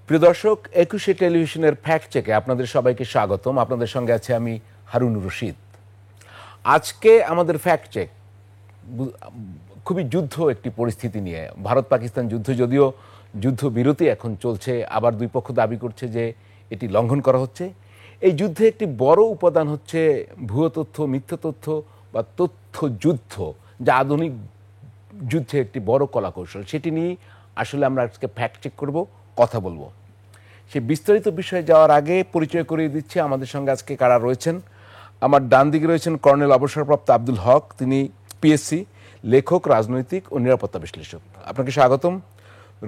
প্রিয় দর্শক, একুশে টেলিভিশনের ফ্যাক্ট চেকে আপনাদের সবাইকে স্বাগতম। আপনাদের সঙ্গে আছে আমি হারুনুর রশিদ। আজকে আমাদের ফ্যাক্ট চেক খুবই যুদ্ধ একটি পরিস্থিতি নিয়ে। ভারত পাকিস্তান যুদ্ধ, যদিও যুদ্ধবিরতি এখন চলছে, আবার দুই পক্ষ দাবি করছে যে এটি লঙ্ঘন করা হচ্ছে। এই যুদ্ধে একটি বড় উপাদান হচ্ছে ভুয়ো তথ্য, মিথ্যা তথ্য বা তথ্য যুদ্ধ, যা আধুনিক যুদ্ধে একটি বড় কলাকৌশল। সেটি নিয়ে আসলে আমরা আজকে ফ্যাক্ট চেক করব, কথা বলবো। সে বিস্তারিত বিষয়ে যাওয়ার আগে পরিচয় করিয়ে দিচ্ছে আমাদের সঙ্গে আজকে কারা রয়েছেন। আমার ডান দিকে রয়েছেন কর্নেল অবসরপ্রাপ্ত আব্দুল হক, তিনি পিএসসি, লেখক, রাজনৈতিক ও নিরাপত্তা বিশ্লেষক। আপনাকে স্বাগতম।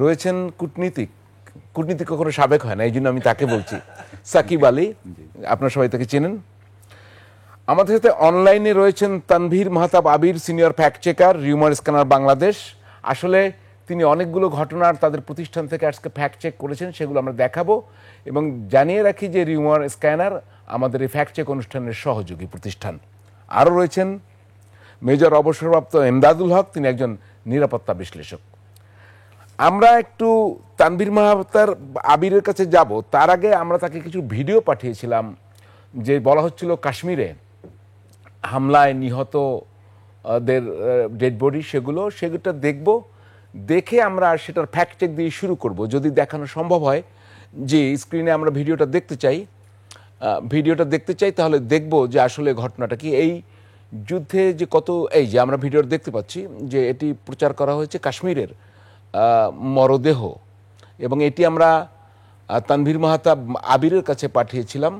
রয়েছেন কূটনীতিক কখনো সাবেক হয় না, এই জন্য আমি তাকে বলছি, সাকিব আলী, আপনারা সবাই তাকে চেনেন। আমাদের সাথে অনলাইনে রয়েছেন Tanvir Mahtab Abir, senior fact checker, rumour scanner Bangladesh. আসলে তিনি অনেকগুলো ঘটনার তাদের প্রতিষ্ঠান থেকে আজকে ফ্যাক্ট চেক করেছেন, সেগুলো আমরা দেখাবো। এবং জানিয়ে রাখি যে রিউমার স্ক্যানার আমাদের এই ফ্যাক্ট চেক অনুষ্ঠানের সহযোগী প্রতিষ্ঠান। আরও রয়েছেন মেজর অবসরপ্রাপ্ত এমদাদুল হক, তিনি একজন নিরাপত্তা বিশ্লেষক। আমরা একটু তানভীর মাহতাব আবিরের কাছে যাব, তার আগে আমরা তাকে কিছু ভিডিও পাঠিয়েছিলাম যে বলা হচ্ছিল কাশ্মীরে হামলায় নিহতদের ডেড বডি, সেগুলোটা দেখব। দেখে আমরা সেটার ফ্যাক্ট চেক দিয়ে শুরু করব, যদি দেখানো সম্ভব হয়। যে স্ক্রিনে আমরা ভিডিওটা দেখতে চাই, তাহলে দেখব যে আসলে ঘটনাটা কি। এই যুদ্ধে যে এই যে আমরা ভিডিওটা দেখতে পাচ্ছি যে এটি প্রচার করা হয়েছে কাশ্মীরের মরদেহ, এবং এটি আমরা তানভীর মাহতাব আবিরের কাছে পাঠিয়েছিলাম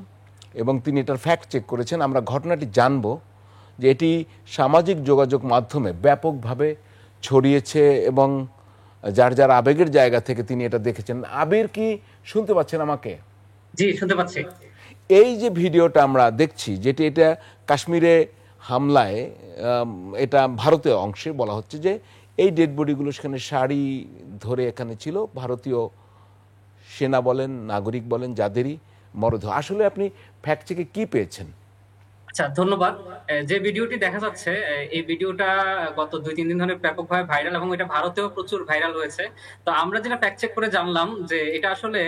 এবং তিনি এটার ফ্যাক্ট চেক করেছেন। আমরা ঘটনাটি জানব যে এটি সামাজিক যোগাযোগ মাধ্যমে ব্যাপকভাবে ছড়িয়েছে এবং যার যার আবেগের জায়গা থেকে তিনি এটা দেখেছেন। আবির, কি শুনতে পাচ্ছেন আমাকে? জি, শুনতে পাচ্ছি। এই যে ভিডিওটা আমরা দেখছি, যেটি এটা কাশ্মীরে হামলায়, এটা ভারতীয় অংশে বলা হচ্ছে যে এই ডেড বডিগুলো সেখানে সারি ধরে এখানে ছিল, ভারতীয় সেনা বলেন, নাগরিক বলেন, যাদেরই মরদেহ। আসলে আপনি ফ্যাক্ট চেকে কি পেয়েছেন? আচ্ছা, ধন্যবাদ। যে ভিডিওটি দেখা যাচ্ছে, এই ভিডিওটা গত 2-3 দিন ধরে ব্যাপকভাবে ভাইরাল এবং এটা ভারতেও প্রচুর ভাইরাল হয়েছে। তো আমরা যেটা ফ্যাক্ট চেক করে জানলাম যে এটা আসলে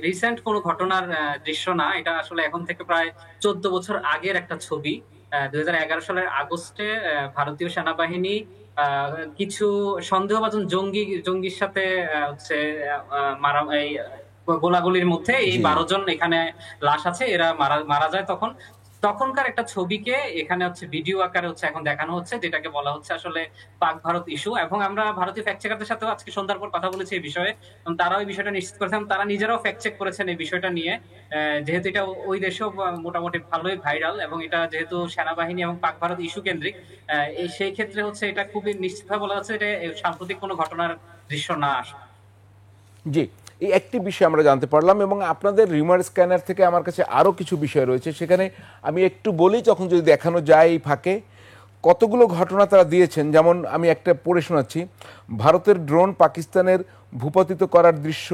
রিসেন্ট কোনো ঘটনার দৃশ্য না। এটা আসলে এখন থেকে প্রায় 14 বছর আগের একটা ছবি। 2011 সালের আগস্টে ভারতীয় সেনাবাহিনী কিছু সন্দেহভাজন জঙ্গির সাথে হচ্ছে মারা এই গোলাগুলির মধ্যে এই 12 জন এখানে লাশ আছে, এরা মারা যায়। তখনকার একটা ছবিকে এখানে হচ্ছে ভিডিও আকারে হচ্ছে এখন দেখানো হচ্ছে, যেটাকে বলা হচ্ছে আসলে পাক ভারত ইস্যু। এবং আমরা ভারতীয় ফ্যাক্ট চেকারদের সাথেও আজকে সন্ধ্যার পর কথা বলেছি এই বিষয়ে, তারাও এই বিষয়টা নিশ্চিত করেছেন। তারা নিজেরাও ফ্যাক্ট চেক করেছেন এই বিষয়টা নিয়ে, যেহেতু এটা ওই দেশেও মোটামুটি ভালোই ভাইরাল এবং এটা যেহেতু সেনাবাহিনী এবং পাক ভারত ইস্যু কেন্দ্রিক, সেই ক্ষেত্রে হচ্ছে এটা খুবই নিশ্চিতভাবে বলা হচ্ছে এটা সাম্প্রতিক কোনো ঘটনার দৃশ্য না আসে। জি, এই একটি বিষয় আমরা জানতে পারলাম এবং আপনাদের রিউমার স্ক্যানার থেকে আমার কাছে আরও কিছু বিষয় রয়েছে, সেখানে আমি একটু বলি, তখন যদি দেখানো যায় এই ফাঁকে কতগুলো ঘটনা তারা দিয়েছেন। যেমন আমি একটা পড়ে শোনাচ্ছি, ভারতের ড্রোন পাকিস্তানের ভূপাতিত করার দৃশ্য।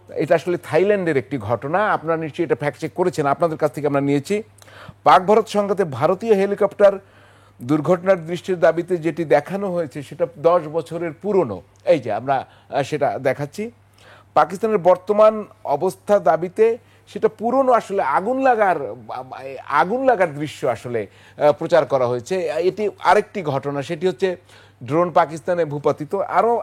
এটা আসলে থাইল্যান্ডের একটি ঘটনা, আপনারা নিশ্চয়ই এটা ফ্যাক্ট চেক করেছেন, আপনাদের কাছ থেকে আমরা নিয়েছি। পাক ভারত সংঘাতে ভারতীয় হেলিকপ্টার দুর্ঘটনার দৃষ্টির দাবিতে যেটি দেখানো হয়েছে সেটা 10 বছরের পুরনো। এই যে আমরা সেটা দেখাচ্ছি। পাকিস্তানের বর্তমান অবস্থা দাবিতে সেটা পুরনো, আসলে আগুন লাগার দৃশ্য আসলে প্রচার করা হয়েছে। এটি আরেকটি ঘটনা, সেটি হচ্ছে ড্রোন পাকিস্তানে ভূপাতিত।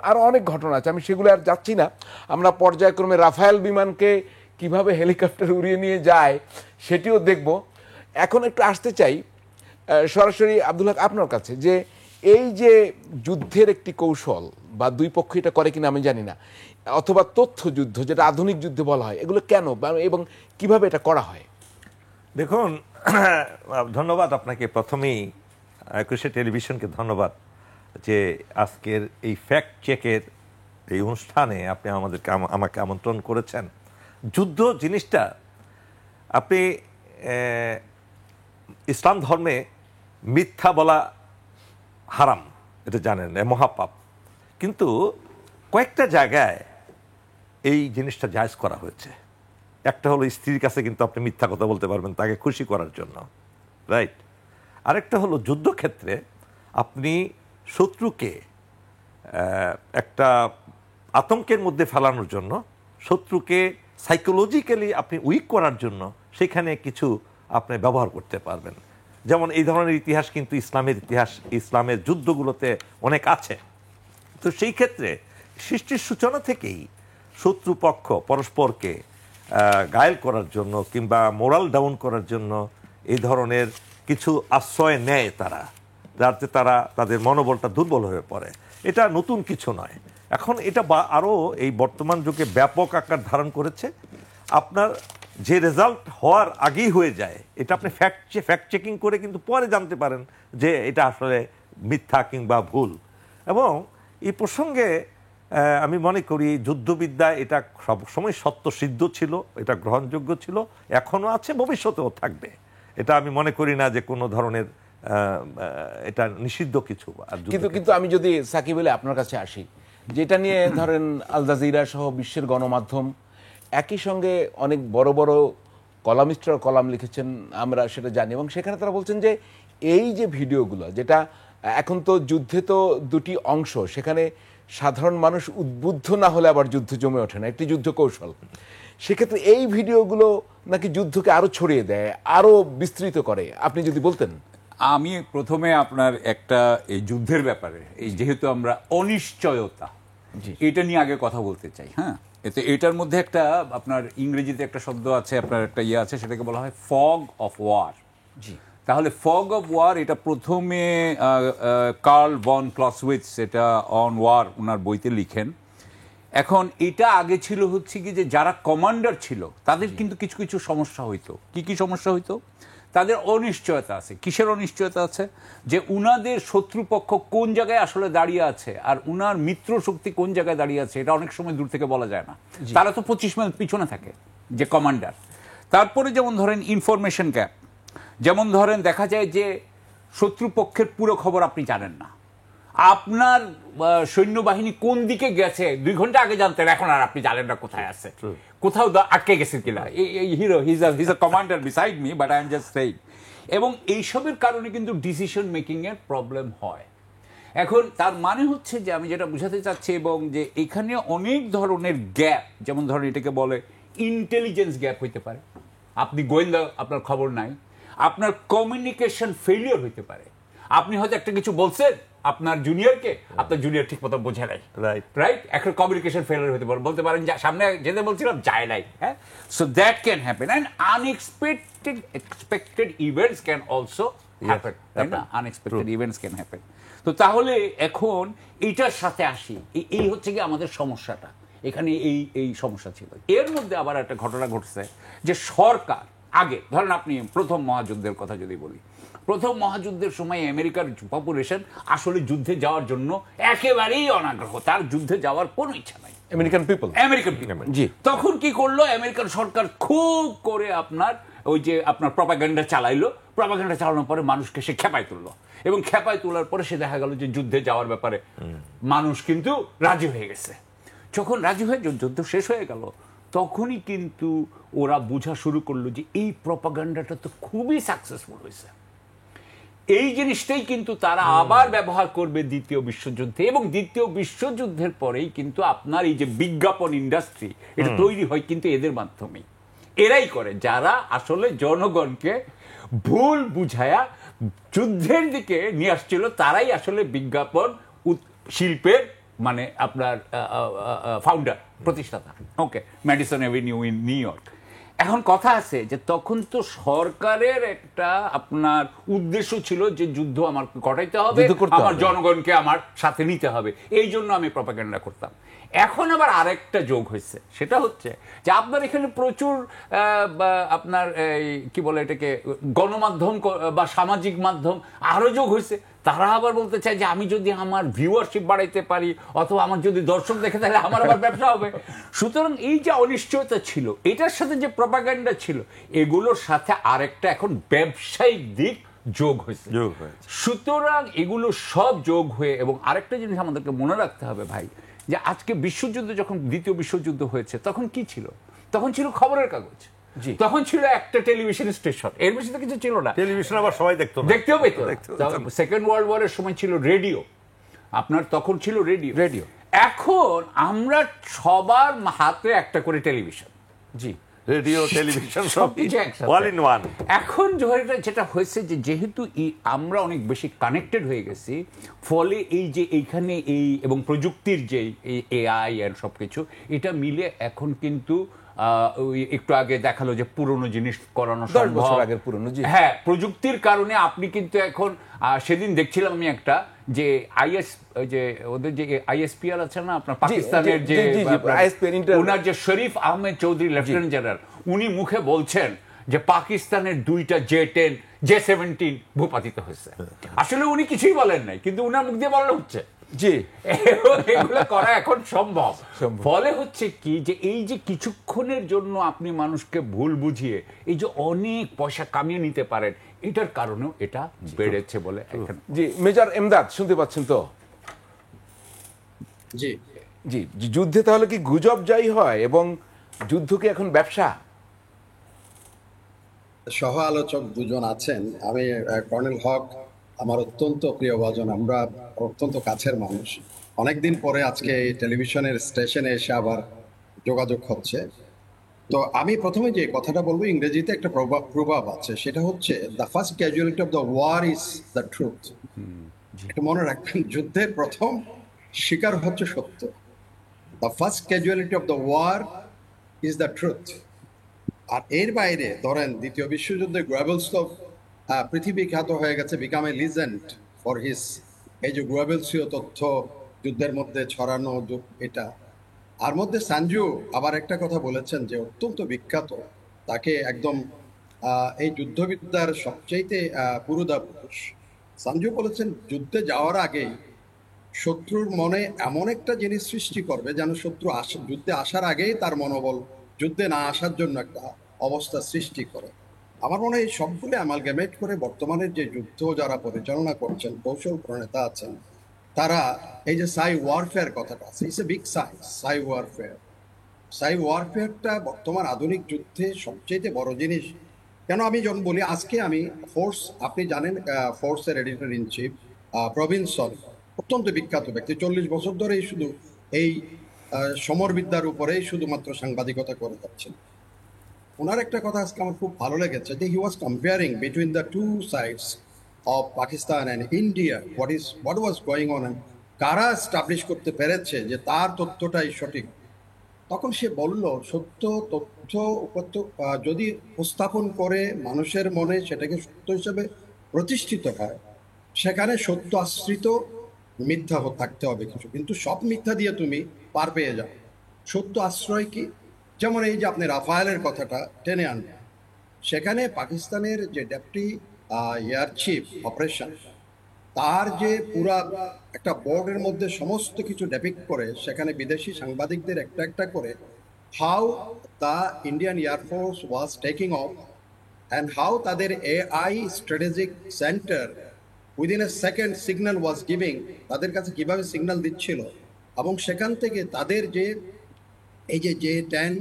আরও অনেক ঘটনা আছে, আমি সেগুলো আর যাচ্ছি না। আমরা পর্যায়ক্রমে রাফায়েল বিমানকে কিভাবে হেলিকপ্টার উড়িয়ে নিয়ে যায় সেটিও দেখব। এখন একটু আসতে চাই সরাসরি আব্দুল হক আপনার কাছে, যে এই যে যুদ্ধের একটি কৌশল, বা দুই পক্ষ এটা করে কিনা আমি জানি না, অথবা তথ্য যুদ্ধ যেটা আধুনিক যুদ্ধে বলা হয়, এগুলো কেন এবং কিভাবে এটা করা হয়? দেখুন, ধন্যবাদ আপনাকে। প্রথমেই একুশে টেলিভিশনকে ধন্যবাদ যে আজকের এই ফ্যাক্ট চেকের এই অনুষ্ঠানে আপনি আমাকে আমন্ত্রণ করেছেন। যুদ্ধ জিনিসটা, আপনি ইসলাম ধর্মে মিথ্যা বলা হারাম, এটা জানেন, মহাপাপ। কিন্তু কয়েকটা জায়গায় এই জিনিসটা জায়েজ করা হয়েছে। একটা হলো স্ত্রীর কাছে কিন্তু আপনি মিথ্যা কথা বলতে পারবেন তাকে খুশি করার জন্য, রাইট? আরেকটা হলো যুদ্ধক্ষেত্রে আপনি শত্রুকে একটা আতঙ্কের মধ্যে ফেলানোর জন্য, শত্রুকে সাইকোলজিক্যালি আপনি উইক করার জন্য সেখানে কিছু আপনি ব্যবহার করতে পারবেন। যেমন এই ধরনের ইতিহাস কিন্তু ইসলামের ইতিহাস, ইসলামের যুদ্ধগুলোতে অনেক আছে। তো সেই ক্ষেত্রে সৃষ্টির সূচনা থেকেই শত্রুপক্ষ পরস্পরকে ঘায়েল করার জন্য কিংবা মোরাল ডাউন করার জন্য এই ধরনের কিছু আশ্রয় নেয় তারা, যাতে তারা তাদের মনোবলটা দুর্বল হয়ে পড়ে। এটা নতুন কিছু নয়। এখন এটা আরও এই বর্তমান যুগে ব্যাপক আকার ধারণ করেছে। আপনার যে রেজাল্ট হওয়ার আগেই হয়ে যায়, এটা আপনি ফ্যাক্ট চেকিং করে কিন্তু পরে জানতে পারেন যে এটা আসলে মিথ্যা কিংবা ভুল। এবং এই প্রসঙ্গে আমি মনে করি যুদ্ধবিদ্যায় এটা সবসময় সত্য সিদ্ধ ছিল, এটা গ্রহণযোগ্য ছিল, এখনও আছে, ভবিষ্যতেও থাকবে। এটা আমি মনে করি না যে কোনো ধরনের এটা নিষিদ্ধ কিছু। কিন্তু আমি যদি সাকিব আলী আপনার কাছে আসি, যেটা নিয়ে ধরেন আল জাজিরা সহ বিশ্বের গণমাধ্যম একই সঙ্গে অনেক বড় বড় কলামিস্টরা কলাম লিখেছেন, আমরা সেটা জানি, এবং সেখানে তারা বলছেন যে এই যে ভিডিওগুলো, যেটা এখন তো যুদ্ধে তো দুটি অংশ, সেখানে সাধারণ মানুষ উদ্বুদ্ধ না হলে আবার যুদ্ধ জমে ওঠে না, একটি যুদ্ধ কৌশল। সেক্ষেত্রে এই ভিডিওগুলো নাকি যুদ্ধকে আরো ছড়িয়ে দেয়, আরো বিস্তৃত করে, আপনি যদি বলতেন। আমি প্রথমে আপনার একটা এই যুদ্ধের ব্যাপারে, এই যেহেতু আমরা অনিশ্চয়তা, এটা নিয়ে আগে কথা বলতে চাই। হ্যাঁ, এতে এটার মধ্যে একটা আপনার ইংরেজিতে একটা শব্দ আছে, আপনার একটা ইয়ে আছে, সেটাকে বলা হয় ফগ অফ ওয়ার। জি, তাহলে ফগ অফ ওয়ার এটা প্রথমে কার্ল ভন ক্লসউইটজ এটা অন ওয়ার ওনার বইতে লিখেন। এখন এটা আগে ছিল হচ্ছে কি যে যারা কমান্ডার ছিল তাদের কিন্তু কিছু কিছু সমস্যা হইতো। কি কি সমস্যা হইতো? তাদের অনিশ্চয়তা আছে। কিসের অনিশ্চয়তা আছে? যে উনাদের শত্রুপক্ষ কোন জায়গায় আসলে দাঁড়িয়ে আছে আর উনার মিত্র শক্তি কোন জায়গায় দাঁড়িয়ে আছে এটা অনেক সময় দূর থেকে বলা যায় না। তারা তো 25 মাইল পিছনে থাকে যে কমান্ডার। তারপরে যেমন ধরেন ইনফরমেশন গ্যাপ, যেমন ধরেন দেখা যায় যে শত্রুপক্ষের পুরো খবর আপনি জানেন না, আপনার সৈন্যবাহিনী কোন দিকে গেছে 2 ঘন্টা আগে জানতেন, এখন আর আপনি জানেন না কোথায় আছে, কোথাও আটকে গেছে কিনা। Hero his a commander beside me, but I am just saying. এবং এইসবের কারণে কিন্তু ডিসিশন মেকিং এর প্রবলেম হয়। এখন তার মানে হচ্ছে যে আমি যেটা বুঝাতে চাচ্ছি, এবং যে এখানে অনেক ধরনের গ্যাপ, যেমন ধরেন এটাকে বলে ইন্টেলিজেন্স গ্যাপ হইতে পারে, আপনি গোয়েন্দা, আপনার খবর নাই, আপনার কমিউনিকেশন ফেলিওর হইতে পারে, আপনি হয়তো একটা কিছু বলছেন আপনার জুনিয়রকে, আপনার জুনিয়র ঠিক মতো বোঝে নাই, রাইট? এখন কমিউনিকেশন ফেলিওর হতে পারে, বলতে পারেন সামনে যেতে বলছিলাম যায় নাই। হ্যাঁ, so that can happen, and unexpected events can also happen, তাই না? Unexpected events can happen. তো তাহলে এখন এইটার সাথে আসি, এই হচ্ছে কি আমাদের সমস্যাটা, এখানে এই সমস্যা ছিল। এর মধ্যে আবার একটা ঘটনা ঘটছে যে সরকার আগে, ধরেন আপনি প্রথম মহাযুদ্ধের কথা যদি বলি, প্রথম মহাযুদ্ধের সময় আমেরিকার পপুলেশন আসলে যুদ্ধে যাওয়ার জন্য একেবারেই অনাগ্রহ, তার যুদ্ধে যাওয়ার কোনো ইচ্ছা নাই। আমেরিকান পিপল জি, তখন কি করলো আমেরিকান সরকার? খুব করে আপনার ওই যে আপনার প্রপাগান্ডা চালাইলো, প্রপাগান্ডা চালানোর পরে মানুষকে সে খেপায় তুললো, এবং খেপায় তোলার পরে সে দেখা গেল যে যুদ্ধে যাওয়ার ব্যাপারে মানুষ কিন্তু রাজি হয়ে গেছে। যখন রাজি হয়ে যুদ্ধ শেষ হয়ে গেল, তখনই কিন্তু ওরা বোঝা শুরু করলো যে এই প্রপাগান্ডাটা তো খুবই সাকসেসফুল হয়েছে। এই জিনিসটাই কিন্তু তারা আবার ব্যবহার করবে দ্বিতীয় বিশ্বযুদ্ধে, এবং দ্বিতীয় বিশ্বযুদ্ধের পরেই কিন্তু আপনার এই যে বিজ্ঞাপন ইন্ডাস্ট্রি, এটা তৈরি হয় কিন্তু এদের মাধ্যমেই। এরাই করে যারা আসলে জনগণকে ভুল বুঝায়া যুদ্ধের দিকে নিয়ে আসছিল, তারাই আসলে বিজ্ঞাপন শিল্পের মানে আপনার ফাউন্ডার, প্রতিষ্ঠাতা। Okay, Madison Avenue in New York. এখন কথা আছে যে তখন তো সরকারের একটা আপনার উদ্দেশ্য ছিল যে যুদ্ধ আমার ঘটাইতে হবে, আমার জনগণকে আমার সাথে নিতে হবে, এই জন্য আমি প্রপাগান্ডা করতাম। এখন আবার আরেকটা যোগ হয়েছে, সেটা হচ্ছে যে আপনার এখানে প্রচুর আপনার কি বলে এটাকে গণমাধ্যম বা সামাজিক মাধ্যম আরো যোগ হয়েছে। তারা আবার বলতে চায় যে আমি যদি আমার ভিউয়ারশিপ বাড়াইতে পারি অথবা আমার যদি দর্শক দেখে তাহলে আমার আবার ব্যবসা হবে। সুতরাং এই যে অনিশ্চয়তা ছিল, এটার সাথে যে প্রপাগান্ডা ছিল, এগুলোর সাথে আরেকটা এখন ব্যবসায়িক দিক যোগ হয়েছে। সুতরাং এগুলো সব যোগ হয়ে, এবং আরেকটা জিনিস আমাদেরকে মনে রাখতে হবে ভাই, যে আজকে বিশ্বযুদ্ধ, যখন দ্বিতীয় বিশ্বযুদ্ধ হয়েছে, তখন কি ছিল? তখন ছিল খবরের কাগজ, তখন ছিল একটা টেলিভিশন স্টেশন, এর বেশি তো কিছু ছিল না। টেলিভিশন আবার সবাই দেখতেও পেত। সেকেন্ড ওয়ার্ল্ড ওয়ারের সময় ছিল রেডিও, আপনার তখন ছিল রেডিও। এখন আমরা সবার হাতে একটা করে টেলিভিশন, জি। রেডিও, টেলিভিশন সব সবকিছু একসাথে। All in one. এখন জহিরটা যেটা হয়েছে যে যেহেতু আমরা অনেক বেশি কানেক্টেড হয়ে গেছি, ফলে এই যে এইখানে এই এবং প্রযুক্তির যে এআই আর সবকিছু এটা মিলে এখন কিন্তু ওই একটু আগে দেখালো যে পুরনো জিনিস করানো 10 বছর সম্ভব। আগের পুরনো, জি। হ্যাঁ, প্রযুক্তির কারণে আপনি কিন্তু এখন সেদিন দেখছিলাম আমি একটা যে যে ওদের যে আইএসপিআর আছে না আপনার পাকিস্তানের যে ওনার যে শরীফ আহমেদ চৌধুরী লেফটেন্যান্ট জেনারেল, উনি মুখে বলছেন যে পাকিস্তানের 2টা J-10 J-17 ভূপাতিত হয়েছে। আসলে উনি কিছুই বলেন নাই, কিন্তু উনার মুখ দিয়ে বলা হচ্ছে জি। এগুলো করা এখন সম্ভব। ফলে হচ্ছে কি যে এই যে কিছুক্ষণের জন্য আপনি মানুষকে ভুল বুঝিয়ে এই যে অনেক পয়সা কামিয়ে নিতে পারেন, এটার কারণেও এটা বেড়েছে বলে এখন। জি, মেজর এমদাদ শুনতে পাচ্ছেন তো? জি জি, যুদ্ধে তাহলে কি গুজব জয়ী হয় এবং যুদ্ধ কি এখন ব্যবসা? সহ আলোচক দুজন আছেন। আমি কর্নেল হক আমার অত্যন্ত প্রিয় ভাজন, আমরা অত্যন্ত কাছের মানুষ। অনেকদিন পরে আজকে এই টেলিভিশনের স্টেশনে এসে আবার যোগাযোগ হচ্ছে। তো আমি প্রথমে যে কথাটা বলবো, ইংরেজিতে একটা প্রভাব আছে, সেটা হচ্ছে the first casualty of the war is the truth. এটা মনে রাখবেন, যুদ্ধের প্রথম শিকার হচ্ছে সত্য। The first casualty of the war is the truth. আর এর বাইরে ধরেন দ্বিতীয় বিশ্বযুদ্ধে গোয়েবলস তো পৃথিবী খ্যাত হয়ে গেছে, become a legend for his এই যে গোয়েবলসীয় তথ্য যুদ্ধের মধ্যে ছড়ানো, এটা। আর মধ্যে সানজু আবার একটা কথা বলেছেন যে অত্যন্ত বিখ্যাত, তাকে একদম এই যুদ্ধবিদ্যার সবচাইতে পুরোদা পুরুষ। সানজু বলেছেন যুদ্ধে যাওয়ার আগেই শত্রুর মনে এমন একটা জিনিস সৃষ্টি করবে যেন শত্রু যুদ্ধে আসার আগেই তার মনোবল যুদ্ধে না আসার জন্য একটা অবস্থা সৃষ্টি করে। আমার মনে হয় এই সবগুলো অ্যামালগামেট করে বর্তমানের যে যুদ্ধ যারা পরিচালনা করছেন, কৌশল প্রণেতা আছেন, তারা এই যে সাই ওয়ারফেয়ার কথাটা আছে, ইটস এ বিগ সাইন্স। সাই ওয়ারফেয়ারটা বর্তমান আধুনিক যুদ্ধে সবচেয়ে বড় জিনিস। কেন আমি যখন বলি, আজকে আমি ফোর্স, আপনি জানেন ফোর্সের এডিটর ইন চিফ প্রভিনসন, অত্যন্ত বিখ্যাত ব্যক্তি, 40 বছর ধরেই শুধু এই সমরবিদ্যার উপরেই শুধুমাত্র সাংবাদিকতা করে যাচ্ছেন। ওনার একটা কথা আজকে আমার খুব ভালো লেগেছে, যে he was comparing between the two sides of Pakistan and India what was going on, কারা এস্টাবলিশ করতে পেরেছে যে তার তথ্যটাই সঠিক। তখন সে বলল, সত্য তথ্য যদি উপস্থাপন করে মানুষের মনে সেটাকে সত্য হিসেবে প্রতিষ্ঠিত হয়, সেখানে সত্য আশ্রিত মিথ্যা থাকতে হবে কিছু, কিন্তু সব মিথ্যা দিয়ে তুমি পার পেয়ে যাও। সত্য আশ্রয় কি? যেমন এই যে আপনি রাফায়েলের কথাটা টেনে আনবেন, সেখানে পাকিস্তানের যে ডেপুটি এয়ার চিফ অপারেশন, তার যে পুরা একটা বোর্ডের মধ্যে সমস্ত কিছু ডেপিক্ট করে, সেখানে বিদেশি সাংবাদিকদের একটা একটা করে how the Indian air force was taking off and how তাদের AI strategic centre within a second signal was giving, তাদের কাছে কিভাবে সিগন্যাল দিচ্ছিল, এবং সেখান থেকে তাদের যে এই যে J-10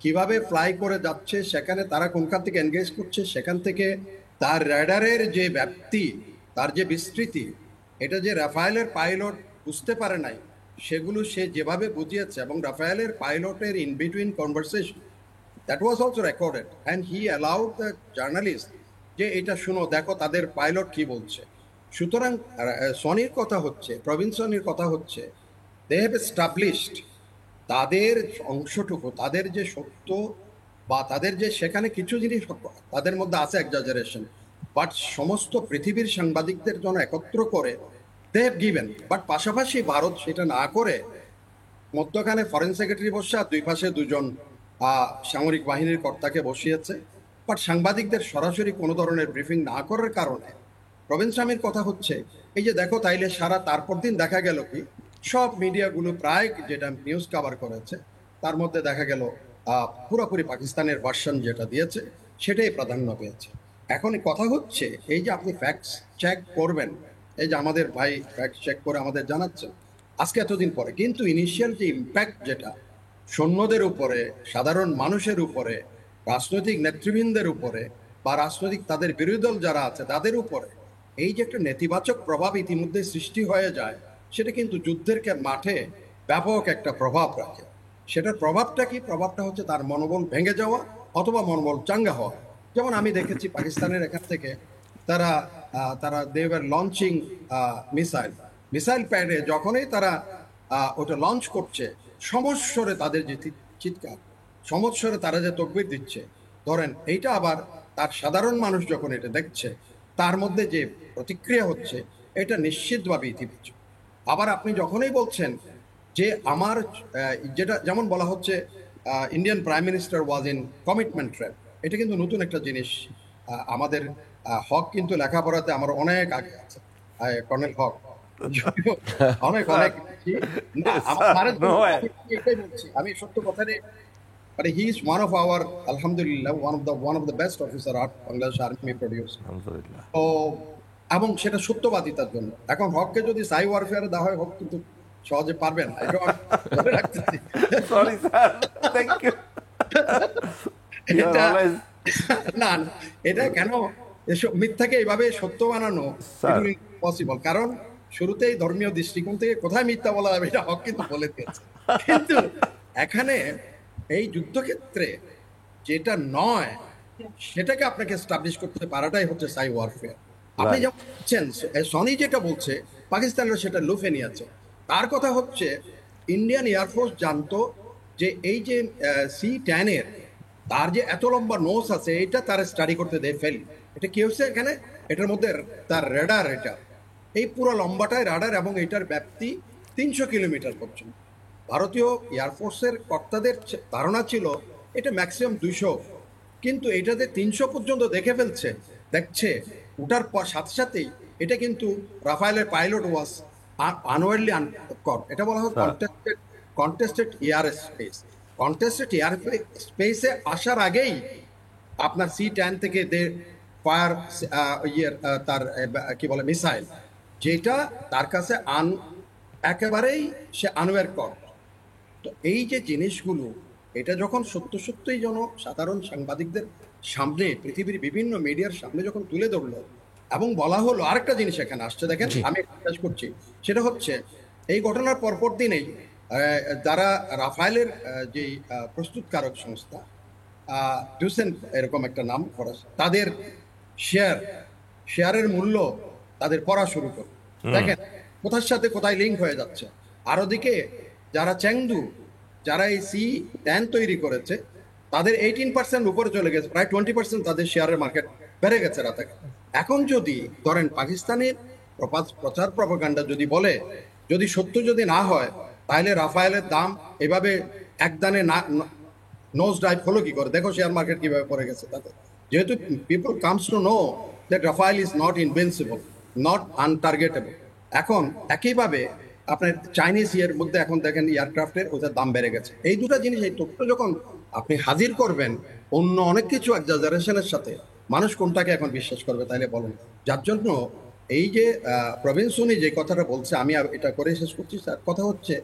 কিভাবে ফ্লাই করে যাচ্ছে, সেখানে তারা কোনখান থেকে এনগেজ করছে, সেখান থেকে তার র্যাডারের যে ব্যাপ্তি, তার যে বিস্তৃতি, এটা যে রাফায়েলের পাইলট বুঝতে পারে নাই, সেগুলো সে যেভাবে বুঝিয়েছে, এবং রাফায়েলের পাইলটের in between conversation, that was also recorded and he allowed the journalist যে এটা শুনো, দেখো তাদের পাইলট কি বলছে। সুতরাং সনির কথা হচ্ছে, প্রভিনসনের কথা হচ্ছে, দে হ্যাভ এস্টাবলিশড তাদের অংশটুকু, তাদের যে সত্য বা তাদের যে সেখানে কিছু জিনিস তাদের মধ্যে আছে এক্সাজারেশন, বাট সমস্ত পৃথিবীর সাংবাদিকদের জন্য একত্র করে দে হ্যাভ গিভেন। বাট পাশাপাশি ভারত সেটা না করে মধ্যখানে ফরেন সেক্রেটারি বসে আর দুই পাশে দুজন সামরিক বাহিনীর কর্তাকে বসিয়েছে, বাট সাংবাদিকদের সরাসরি কোনো ধরনের ব্রিফিং না করার কারণে প্রবীণ স্বামীর কথা হচ্ছে এই যে দেখো, তাইলে সারা তারপর দিন দেখা গেল কি সব মিডিয়াগুলো প্রায় যেটা নিউজ কভার করেছে, তার মধ্যে দেখা গেল পুরোপুরি পাকিস্তানের ভার্সন যেটা দিয়েছে সেটাই প্রাধান্য পেয়েছে। এখন কথা হচ্ছে এই যে আপনি ফ্যাক্টস চেক করবেন, এই যে আমাদের ভাই ফ্যাক্ট চেক করে আমাদের জানাচ্ছেন আজকে এতদিন পরে, কিন্তু ইনিশিয়াল যে ইম্প্যাক্ট যেটা সৈন্যদের উপরে, সাধারণ মানুষের উপরে, রাজনৈতিক নেতৃবৃন্দের উপরে বা রাজনৈতিক তাদের বিরোধী দল যারা আছে তাদের উপরে এই যে একটা নেতিবাচক প্রভাব ইতিমধ্যে সৃষ্টি হয়ে যায়, সেটা কিন্তু যুদ্ধের মাঠে ব্যাপক একটা প্রভাব রাখে। সেটার প্রভাবটা কি? প্রভাবটা হচ্ছে তার মনোবল ভেঙে যাওয়া অথবা মনোবল চাঙ্গা হওয়া। যেমন আমি দেখেছি পাকিস্তানের এখান থেকে তারা তারা দে ওয়ার লঞ্চিং মিসাইল প্যাডে যখনই তারা ওটা লঞ্চ করছে, সমস্বরে তাদের যে চিৎকার, সমস্বরে তারা যে তকবির দিচ্ছে, ধরেন এইটা আবার তার সাধারণ মানুষ যখন এটা দেখছে, তার মধ্যে যে প্রতিক্রিয়া হচ্ছে এটা নিশ্চিতভাবে ইতিবাচক। আবার আপনি যখনই বলছেন যে আমার যেটা যেমন বলা হচ্ছে Indian prime minister was in commitment trap, এটা কিন্তু নতুন একটা জিনিস। আমাদের হক কিন্তু লেখাপড়াতে আমার অনেক আগে আছে, কর্নেল হক অনেক অনেক না, এটাই বলছি আমি সত্য কথাটাই, মানে he is one of our আলহামদুলিল্লাহ one of the best officer Bangladesh army produce. আলহামদুলিল্লাহ। তো এবং সেটা সত্যবাদিতার জন্য। এখন হককে যদি সাই ওয়ারফেয়ারে দেওয়া হয়, হক কিন্তু সহজে পারবে না, এটা আমি ধরে রাখতেছি। Sorry sir, thank you. এটা না, এটা কেন এসব মিথ্যাকে এইভাবে সত্য বানানো পসিবল? কারণ শুরুতেই ধর্মীয় দৃষ্টিকোণ থেকে কোথায় মিথ্যা বলা যাবে এটা হক কিন্তু বলে দিয়েছে। কিন্তু এখানে এই যুদ্ধক্ষেত্রে যেটা নয় সেটাকে আপনাকে এস্টাবলিশ করতে পারাটাই হচ্ছে সাই ওয়ারফেয়ার। আপনি যেমন বলছেন সনি যেটা বলছে পাকিস্তানের সেটা লুফে নিয়েছে, তার কথা হচ্ছে ইন্ডিয়ান এয়ারফোর্স জানতো যে এই যে C-10 এর তার যে এত লম্বা নোস আছে, এটা তার স্টাডি করতে দেয় ফেল। এটা কি হচ্ছে এখানে, এটার মধ্যে তার রেডার, এটা এই পুরো লম্বাটায় রাডার এবং এটার ব্যাপ্তি 300 কিলোমিটার পর্যন্ত। ভারতীয় এয়ারফোর্সের কর্তাদের ধারণা ছিল এটা ম্যাক্সিমাম 200, কিন্তু এটাতে 300 পর্যন্ত দেখছে ওটার পর সাথে সাথেই এটা কিন্তু রাফায়েলের পাইলট ওয়াজ আনওয়ার্ডলি এটা বলা হয় contested air space. Contested air স্পেসে আসার আগেই আপনার C-10 থেকে ফায়ার তার কি বলে মিসাইল, যেটা তার কাছে একেবারেই সে আনওয়্যার কর। তো এই যে জিনিসগুলো, এটা যখন সত্যই সাধারণ সাংবাদিকদের সামনে, পৃথিবীর বিভিন্ন মিডিয়ার সামনে যখন তুলে ধরলো এবং বলা হলো, আরেকটা জিনিস এখানে আসছে দেখেন, আমি বিশ্বাস করছি সেটা হচ্ছে এই ঘটনার পরপর দিনেই যারা রাফায়েলের যে প্রস্তুতকারক সংস্থা ডুসেন্ট এরকম একটা নাম করা, তাদের শেয়ারের মূল্য তাদের পড়া শুরু করে। দেখেন কোথার সাথে কোথায় লিঙ্ক হয়ে যাচ্ছে। আর ওদিকে যারা চেংদু, যারা এই C-10 তৈরি করেছে, তাদের 18% উপরে চলে গেছে, প্রায় 20% তাদের শেয়ারের মার্কেট বেড়ে গেছে রাতে। এখন যদি ধরেন পাকিস্তানের প্রচার প্রপাগান্ডা যদি বলে, যদি সত্য যদি না হয়, তাহলে রাফায়েলের দাম এভাবে একদানে নোজ ডাইভ হলো কি করে? দেখো শেয়ার মার্কেট কিভাবে পড়ে গেছে তাতে। যেহেতু people comes to know that Rafale is not invincible, not untargetable. এখন একইভাবে আপনার চাইনিজ ইয়ের মধ্যে এখন দেখেন এয়ারক্রাফটের ওটার দাম বেড়ে গেছে। এই দুটো জিনিস, এই তথ্য যখন আপনি হাজির করবেন অন্য অনেক কিছু এক্সাজারেশনের সাথে, মানুষ কোনটাকে এখন বিশ্বাস করবে তাইলে বলেন? যার জন্য এই যে প্রবীণ সোনি যে কথাটা বলছে, আমি এটা করে শেষ করছি স্যার। কথা হচ্ছে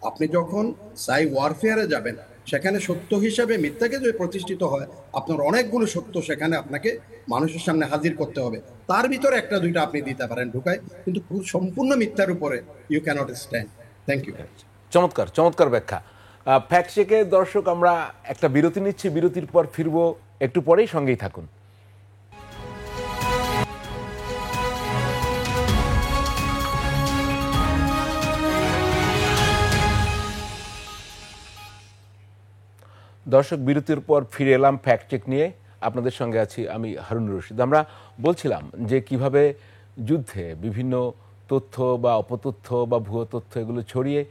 আপনি যখন সাই ওয়ারফেয়ারে যাবেন, সেখানে সত্য হিসাবে মিথ্যাকে যদি প্রতিষ্ঠিত হয়, আপনার অনেকগুলো সত্য সেখানে আপনাকে মানুষের সামনে হাজির করতে হবে। তার ভিতরে একটা দুইটা আপনি দিতে পারেন ঢুকায়, কিন্তু সম্পূর্ণ মিথ্যার উপরে you can't stand. Thank you. চমৎকার ব্যাখ্যা। ফ্যাক্ট চেকে দর্শক আমরা একটা বিরতি নিচ্ছি, বিরতির পর ফিরবো একটু পরেই, সঙ্গেই থাকুন। দর্শক, বিরতির পর ফিরে এলাম ফ্যাক্ট চেক নিয়ে। আপনাদের সঙ্গে আছি আমি হারুনুর রশিদ। আমরা বলছিলাম যে কিভাবে যুদ্ধে বিভিন্ন তথ্য বা অপতথ্য বা ভুয়ো তথ্য এগুলো ছড়িয়ে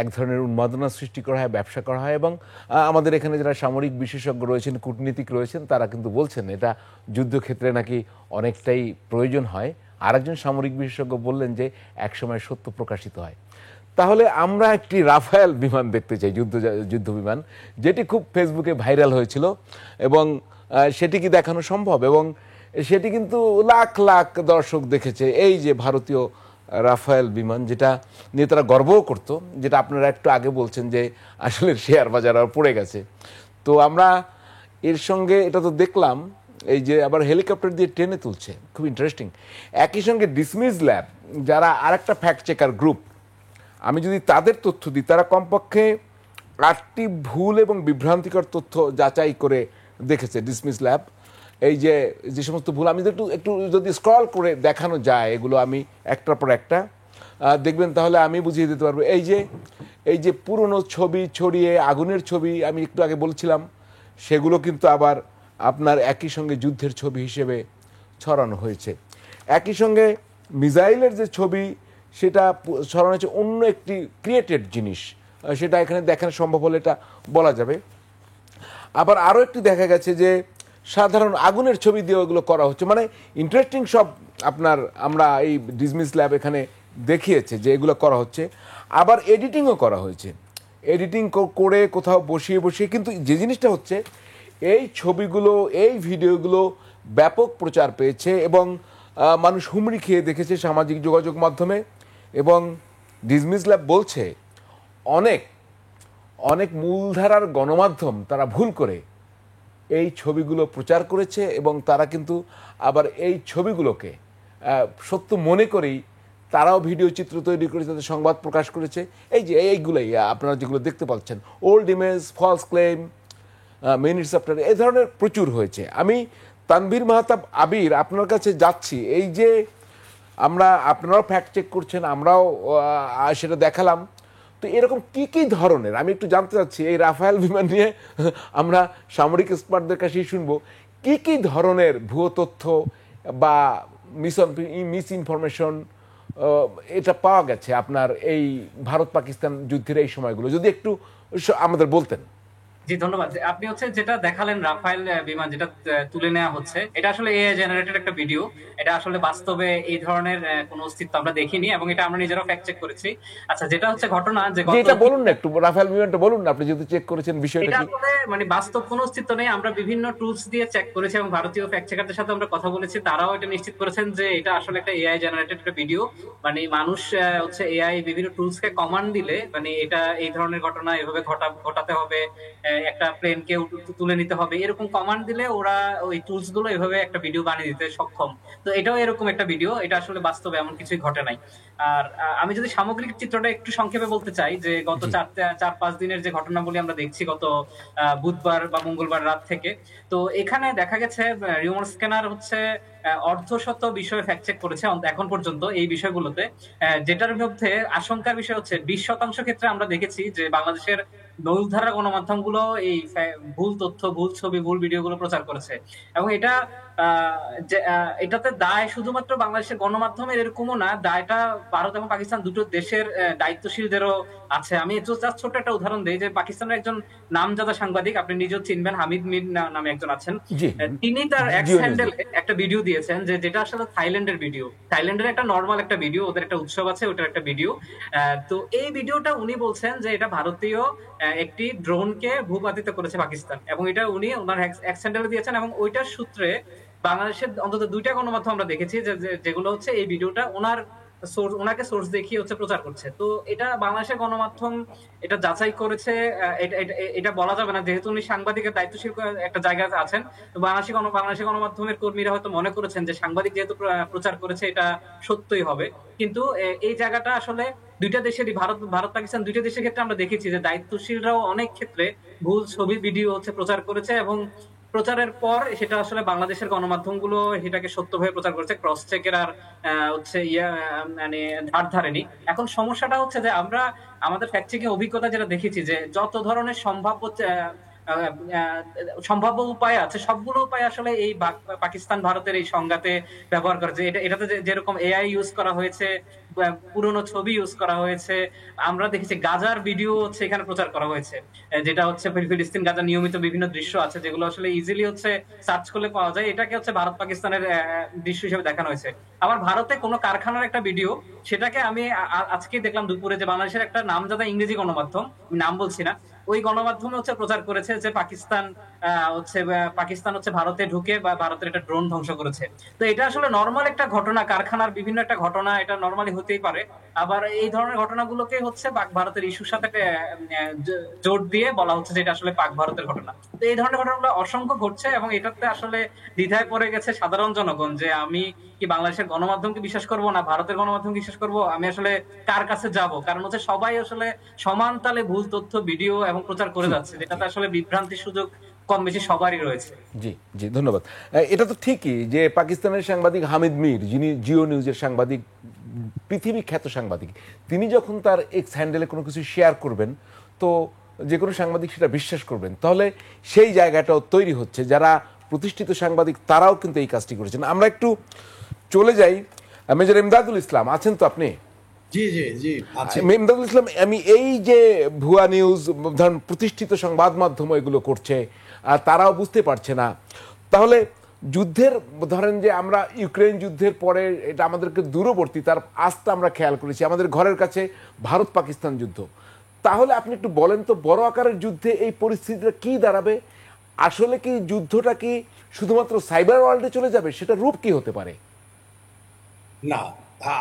এক ধরনের উন্মাদনা সৃষ্টি করা হয়, ব্যবসা করা হয়। এবং আমাদের এখানে যারা সামরিক বিশেষজ্ঞ রয়েছেন, কূটনীতিক রয়েছেন, তারা কিন্তু বলছেন এটা যুদ্ধক্ষেত্রে নাকি অনেকটাই প্রয়োজন হয়। আরেকজন সামরিক বিশেষজ্ঞ বললেন যে একসময় সত্য প্রকাশিত হয়। তাহলে আমরা একটি রাফায়েল বিমান দেখতে চাই, যুদ্ধ বিমান, যেটি খুব ফেসবুকে ভাইরাল হয়েছিল এবং সেটি কি দেখানো সম্ভব? এবং সেটি কিন্তু লাখ লাখ দর্শক দেখেছে। এই যে ভারতীয় রাফায়েল বিমান, যেটা নিয়ে তারা গর্বও করতো, যেটা আপনারা একটু আগে বলছেন যে আসলে শেয়ার বাজার আর পড়ে গেছে। তো আমরা এর সঙ্গে এটা তো দেখলাম, এই যে আবার হেলিকপ্টার দিয়ে ট্রেনে তুলছে, খুব ইন্টারেস্টিং। একই সঙ্গে ডিসমিস ল্যাব, যারা আরেকটা ফ্যাক্ট চেকার গ্রুপ, আমি যদি তাদের তথ্য দিই, তারা কমপক্ষে 8টি ভুল এবং বিভ্রান্তিকর তথ্য যাচাই করে দেখেছে ডিসমিস ল্যাব। এই যে যে সমস্ত ভুল, আমি একটু একটু যদি স্ক্রল করে দেখানো যায় এগুলো আমি একটার পর একটা দেখবেন, তাহলে আমি বুঝিয়ে দিতে পারবো। এই যে পুরনো ছবি ছড়িয়ে আগুনের ছবি আমি একটু আগে বলছিলাম, সেগুলো কিন্তু আবার আপনার একই সঙ্গে যুদ্ধের ছবি হিসেবে ছড়ানো হয়েছে। একই সঙ্গে মিসাইলের যে ছবি সেটা ছড়ানো হয়েছে অন্য একটি ক্রিয়েটেড জিনিস, সেটা এখানে দেখানো সম্ভব হলে এটা বলা যাবে। আবার আরও একটি দেখা গেছে যে সাধারণ আগুনের ছবি দিয়ে ওগুলো করা হচ্ছে, মানে ইন্টারেস্টিং সব আপনার আমরা এই ডিসমিস ল্যাব এখানে দেখিয়েছে যে এগুলো করা হচ্ছে। আবার এডিটিংও করা হয়েছে, এডিটিং করে কোথাও বসিয়ে বসিয়ে, কিন্তু যে জিনিসটা হচ্ছে এই ছবিগুলো এই ভিডিওগুলো ব্যাপক প্রচার পেয়েছে এবং মানুষ হুমড়ি খেয়ে দেখেছে সামাজিক যোগাযোগ মাধ্যমে। এবং ডিসমিস ল্যাব বলছে অনেক অনেক মূলধারার গণমাধ্যম তারা ভুল করে এই ছবিগুলো প্রচার করেছে এবং তারা কিন্তু আবার এই ছবিগুলোকে সত্য মনে করেই তারাও ভিডিও চিত্র তৈরি করে তাদের সংবাদ প্রকাশ করেছে। এই যে এইগুলোই আপনারা যেগুলো দেখতে পাচ্ছেন, old image, false claim, minutes after, এই ধরনের প্রচুর হয়েছে। আমি তানভীর মাহতাব আবির আপনার কাছে যাচ্ছি, এই যে আপনারাও ফ্যাক্ট চেক করছেন, আমরাও সেটা দেখালাম, তো এরকম কি কি ধরনের, আমি একটু জানতে চাচ্ছি এই রাফায়েল বিমান নিয়ে আমরা সামরিক এক্সপার্টদের কাছেই শুনবো কি কি ধরনের ভুয়ো তথ্য বা মিস ইনফরমেশন এটা পাওয়া গেছে আপনার এই ভারত পাকিস্তান যুদ্ধের এই সময়গুলো, যদি একটু আমাদের বলতেন। জি ধন্যবাদ। আপনি যেটা দেখালেন রাফায়েল বিমান যেটা তুলে নেওয়া হচ্ছে, এটা আসলে এআই জেনারেটেড একটা ভিডিও। এটা আসলে বাস্তবে এই ধরনের কোনো অস্তিত্ব আমরা দেখিনি এবং এটা আমরা নিজেরাও ফ্যাক্ট চেক করেছি। আচ্ছা, যেটা হচ্ছে ঘটনা যে এটা বলুন না একটু, রাফায়েল বিমানটা বলুন না, আপনি যেহেতু চেক করেছেন বিষয়টা এটা কি। আসলে মানে বাস্তব কোনো অস্তিত্ব নেই। আমরা বিভিন্ন টুলস দিয়ে চেক করেছি এবং ভারতীয় ফ্যাক্ট চেকারদের সাথে আমরা কথা বলেছি, তারাও এটা নিশ্চিত করেছেন যে এটা আসলে একটা এআই জেনারেটেড একটা ভিডিও। মানে মানুষ এআই বিভিন্ন টুলস কে কমান্ড দিলে, মানে এটা এই ধরনের ঘটনা এভাবে ঘটাতে হবে, একটা প্লেনকে তুলে নিতে হবে, এরকম কমান্ড দিলে ওরা ওই টুলস গুলো এভাবে একটা ভিডিও বানিয়ে দিতে সক্ষম। তো এটাও এরকম একটা ভিডিও, এটা আসলে বাস্তবে এমন কিছুই ঘটে নাই। আর আমি যদি সামগ্রিক চিত্রটা একটু সংক্ষেপে বলতে চাই, যে গত 4-5 দিনের যে ঘটনাবলী আমরা দেখছি গত বুধবার বা মঙ্গলবার রাত থেকে, তো এখানে দেখা গেছে রিউমার স্ক্যানার অর্ধশত বিষয় ফ্যাক্ট চেক করেছে এখন পর্যন্ত এই বিষয়গুলোতে, যেটার মধ্যে আশঙ্কার বিষয় হচ্ছে 20% ক্ষেত্রে আমরা দেখেছি যে বাংলাদেশের মূলধারা গণমাধ্যমগুলো এই ভুল তথ্য, ভুল ছবি, ভুল ভিডিওগুলো প্রচার করেছে। এবং এটাতে দায় শুধুমাত্র বাংলাদেশের গণমাধ্যমের এরকমও না, দায়টা ভারত এবং পাকিস্তান দুটো দেশের দায়িত্বশীলদেরও আছে। আমি জাস্ট ছোট্ট একটা উদাহরণ দিই, যে পাকিস্তানের একজন নামজাদা সাংবাদিক, আপনি নিজেও চিনবেন, হামিদ মির নামে একজন আছেন, তিনি তার এক্স হ্যান্ডেলে একটা ভিডিও দিয়েছেন যেটা আসলে থাইল্যান্ডের ভিডিও, থাইল্যান্ডের একটা নর্মাল একটা ভিডিও, ওদের একটা উৎসব আছে, ওটার একটা ভিডিও। তো এই ভিডিওটা উনি বলছেন যে এটা ভারতীয় একটি ড্রোনকে ভূপাতিত করেছে পাকিস্তান, এবং এটা উনি ওনার এক্স হ্যান্ডেলে দিয়েছেন। এবং ওইটার সূত্রে বাংলাদেশের অন্তত 2টা গণমাধ্যম আমরা দেখেছি যেগুলো এই ভিডিওটা ওনাকে সোর্স দেখিয়ে প্রচার করছে। তো এটা বাংলাদেশের গণমাধ্যম এটা যাচাই করেছে। এটা বলা যাবে না, যেহেতু উনি সাংবাদিকের দায়িত্বশীল একটা জায়গায় আছেন। তো বাংলাদেশের গণমাধ্যমের কর্মীরা হয়তো মনে করেছেন যে সাংবাদিক যেহেতু প্রচার করেছে এটা সত্যই হবে। কিন্তু এই জায়গাটা আসলে দুইটা দেশেরই, ভারত পাকিস্তান দুইটা দেশের ক্ষেত্রে আমরা দেখেছি যে দায়িত্বশীলরাও অনেক ক্ষেত্রে ভুল ছবি ভিডিও প্রচার করেছে, এবং প্রচারের পর সেটা আসলে বাংলাদেশের গণমাধ্যমগুলো সেটাকে সত্যভাবে প্রচার করেছে, ক্রস চেকের আর মানে ধার ধারেনি। এখন সমস্যাটা হচ্ছে যে আমরা আমাদের ফ্যাক্ট চেকিং অভিজ্ঞতা যেটা দেখেছি, যে যত ধরনের সম্ভাব্য উপায় আছে সবগুলো উপায় আসলে এই পাকিস্তান ভারতের এই সংঘাতে ব্যবহার করা, যে এটাতে যেরকম এআই ইউজ করা হয়েছে, পুরনো ছবি ইউজ করা হয়েছে, আমরা দেখেছি গাজার ভিডিও এখানে প্রচার করা হয়েছে, যেটা ফিলিস্তিন গাজা নিয়মিত বিভিন্ন দৃশ্য আছে যেগুলো আসলে ইজিলি সার্চ করলে পাওয়া যায়। এটাকে ভারত পাকিস্তানের দৃশ্য হিসেবে দেখানো হয়েছে। আবার ভারতে কোনো কারখানার একটা ভিডিও, সেটাকে আমি আজকে দেখলাম দুপুরে, যে বাংলাদেশের একটা নামজাদা ইংরেজি গণমাধ্যম, নাম বলছি না, ওই গণমাধ্যমে প্রচার করেছে যে পাকিস্তান ভারতে ঢুকে বা ভারতের একটা ড্রোন ধ্বংস করেছে। তো এটা আসলে নর্মাল একটা ঘটনা, কারখানার বিভিন্ন একটা ঘটনা, এটা নর্মালি হতেই পারে। আবার এই ধরনের ঘটনাগুলোকে হচ্ছে পাক ভারতের ইস্যুর সাথে জোর দিয়ে বলা হচ্ছে যে এটা আসলে পাক ভারতের ঘটনা। তো এই ধরনের ঘটনাগুলো অসংখ্য ঘটছে এবং এটাতে আসলে দ্বিধায় পড়ে গেছে সাধারণ জনগণ যে আমি কি বাংলাদেশের গণমাধ্যমকে বিশ্বাস করব না ভারতের গণমাধ্যমকে বিশ্বাস করব, আমি আসলে কার কাছে যাব? কারণ হচ্ছে সবাই আসলে সমান তালে ভুল তথ্য ভিডিও এবং প্রচার করে যাচ্ছে, যেটাতে আসলে বিভ্রান্তির সুযোগ কম বেশি সবারই রয়েছে। জি জি, ধন্যবাদ। এটা তো ঠিকই যে পাকিস্তানের সাংবাদিক হামিদ মির, যিনি জিও নিউজের সাংবাদিক, পৃথিবী খ্যাত সাংবাদিক, তিনি যখন তার এক্স হ্যান্ডেলে কোনো কিছু শেয়ার করবেন তো যে কোনো সাংবাদিক সেটা বিশ্বাস করবেন, তাহলে সেই জায়গাটাও তৈরি হচ্ছে। যারা প্রতিষ্ঠিত সাংবাদিক তারাও কিন্তু এই কাজটি করেছেন। আমরা একটু চলে যাই, মেজর ইমদাদুল ইসলাম আছেন তো আপনি? জি জি জি আছে। ইমদাদুল ইসলাম, আমি এই যে ভুয়া নিউজ, ধরেন প্রতিষ্ঠিত সংবাদ মাধ্যম এগুলো করছে আর তারাও বুঝতে পারছে না, তাহলে যুদ্ধের, ধরেন যে আমরা ইউক্রেন যুদ্ধের পরে এটা আমাদেরকে দূরবর্তী, তার আস্থা আমরা খেয়াল করেছি, আমাদের ঘরের কাছে ভারত পাকিস্তান যুদ্ধ, তাহলে আপনি একটু বলেন তো বড় আকারের যুদ্ধে এই পরিস্থিতিটা কি দাঁড়াবে? আসলে কি যুদ্ধটা কি শুধুমাত্র সাইবার ওয়ার্ল্ডে চলে যাবে? সেটা রূপ কি হতে পারে? না,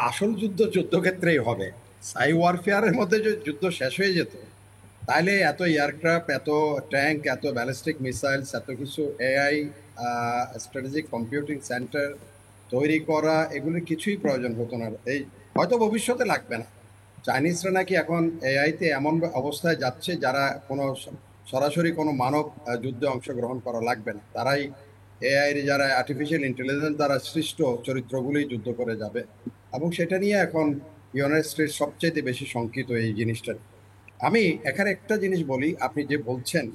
আসল যুদ্ধ যুদ্ধক্ষেত্রেই হবে। সাই ওয়ারফেয়ারের মধ্যে যদি যুদ্ধ শেষ হয়ে যেত, তাহলে এত এয়ারক্রাফট, এত ট্যাঙ্ক, এত ব্যালিস্টিক মিসাইলস, এত কিছু এআই, স্ট্র্যাটেজিক কম্পিউটিং সেন্টার তৈরি করা, এগুলোর কিছুই প্রয়োজন হতো না। এই হয়তো ভবিষ্যতে লাগবে না। চাইনিজরা নাকি এখন এআইতে এমন অবস্থায় যাচ্ছে যারা কোনো সরাসরি কোনো মানব যুদ্ধে অংশগ্রহণ করা লাগবে না, তারাই এআই যারা আর্টিফিশিয়াল ইন্টেলিজেন্স দ্বারা সৃষ্ট চরিত্রগুলোই যুদ্ধ করে যাবে। এবং সেটা নিয়ে এখন ইউনাইটেড স্টেটস সবচেয়ে বেশি শঙ্কিত এই জিনিসটা নিয়ে। আমি এখানে একটা জিনিস বলি, আপনি যে বলছেন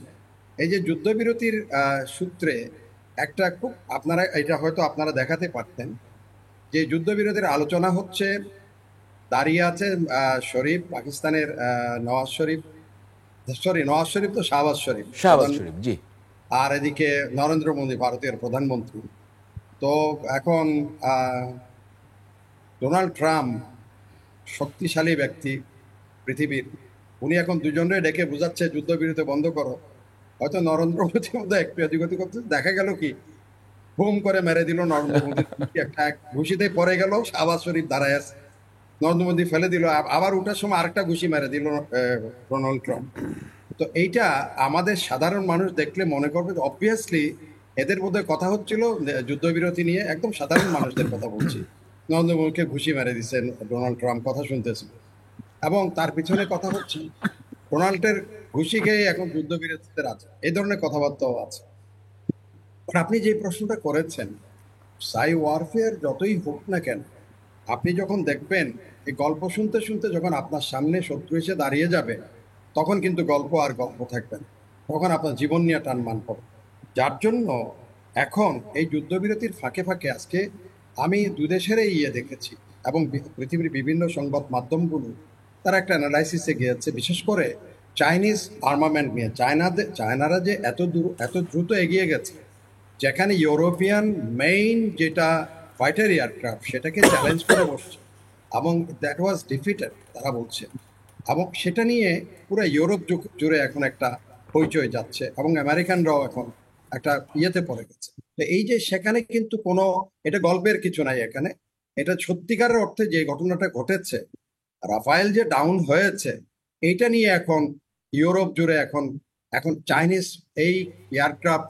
এই যে যুদ্ধবিরতির সূত্রে একটা খুব, আপনারা এটা হয়তো আপনারা দেখাতে পারতেন যে যুদ্ধবিরতির আলোচনা হচ্ছে, দাঁড়িয়ে আছে শরীফ, পাকিস্তানের নওয়াজ শরীফ, নওয়াজ শরীফ তো শাহবাজ শরীফ, শাহবাজ শরীফ, জি। আর এদিকে নরেন্দ্র মোদী ভারতের প্রধানমন্ত্রী। তো এখন ডোনাল্ড ট্রাম্প, শক্তিশালী ব্যক্তি পৃথিবীর, উনি এখন দুজনে ডেকে বোঝাচ্ছে যুদ্ধবিরতি বন্ধ করো। হয়তো নরেন্দ্র মোদীর মধ্যে একটু এদিক করতে দেখা গেল কি বুম করে মেরে দিল নরেন্দ্র মোদী, একটা ঘুষিতে পড়ে গেল, শাহবাজ শরীফ দাঁড়ায় আছে, নরেন্দ্র মোদী ফেলে দিল, আবার ওঠার সময় আরেকটা ঘুষি মেরে দিল ডোনাল্ড ট্রাম্প। তো এইটা আমাদের সাধারণ মানুষ দেখলে মনে করবে অবভিয়াসলি এদের মধ্যে কথা হচ্ছিল যুদ্ধবিরতি নিয়ে, একদম সাধারণ মানুষদের কথা বলছি। নরেন্দ্র মোদীকে ঘুষি মেরে দিচ্ছেন ডোনাল্ড ট্রাম্প, কথা শুনতেছিল, এবং তার পিছনে কথা হচ্ছে ডোনাল্ডের ঘুষি খেয়ে এখন যুদ্ধবিরতিতে আছে, এই ধরনের কথাবার্তাও আছে। আপনি যে প্রশ্নটা করেছেন, সাই ওয়ারফেয়ার যতই হোক না কেন, আপনি যখন দেখবেন এই গল্প শুনতে শুনতে যখন আপনার সামনে শত্রু এসে দাঁড়িয়ে যাবে, তখন কিন্তু গল্প আর গল্প থাকবে না, তখন আপনার জীবন নিয়ে টানমান হবে। যার জন্য এখন এই যুদ্ধবিরতির ফাঁকে ফাঁকে আজকে আমি দুদেশেরই দেখেছি, এবং পৃথিবীর বিভিন্ন সংবাদ মাধ্যমগুলো তারা একটা অ্যানালাইসিসে গিয়েছে, বিশেষ করে চাইনিজ আর্মামেন্ট নিয়ে। চায়নারা যে এত দ্রুত এগিয়ে গেছে, যেখানে ইউরোপিয়ান মেইন যেটা ফাইটার এয়ারক্রাফট সেটাকে চ্যালেঞ্জ করে বসছে, এবং দ্যাট ওয়াজ ডিফিটেড তারা বলছে, এবং সেটা নিয়ে পুরো ইউরোপ জুড়ে এখন একটা হইচই যাচ্ছে, এবং আমেরিকানরাও এখন একটা ইয়েতে পড়ে গেছে। তো এই যে সেখানে কিন্তু কোনো, এটা গল্পের কিছু নাই এখানে, এটা সত্যিকারের অর্থে যে ঘটনাটা ঘটেছে, রাফায়েল যে ডাউন হয়েছে, এইটা নিয়ে এখন ইউরোপ জুড়ে এখন এখন চাইনিজ এই এয়ারক্রাফট,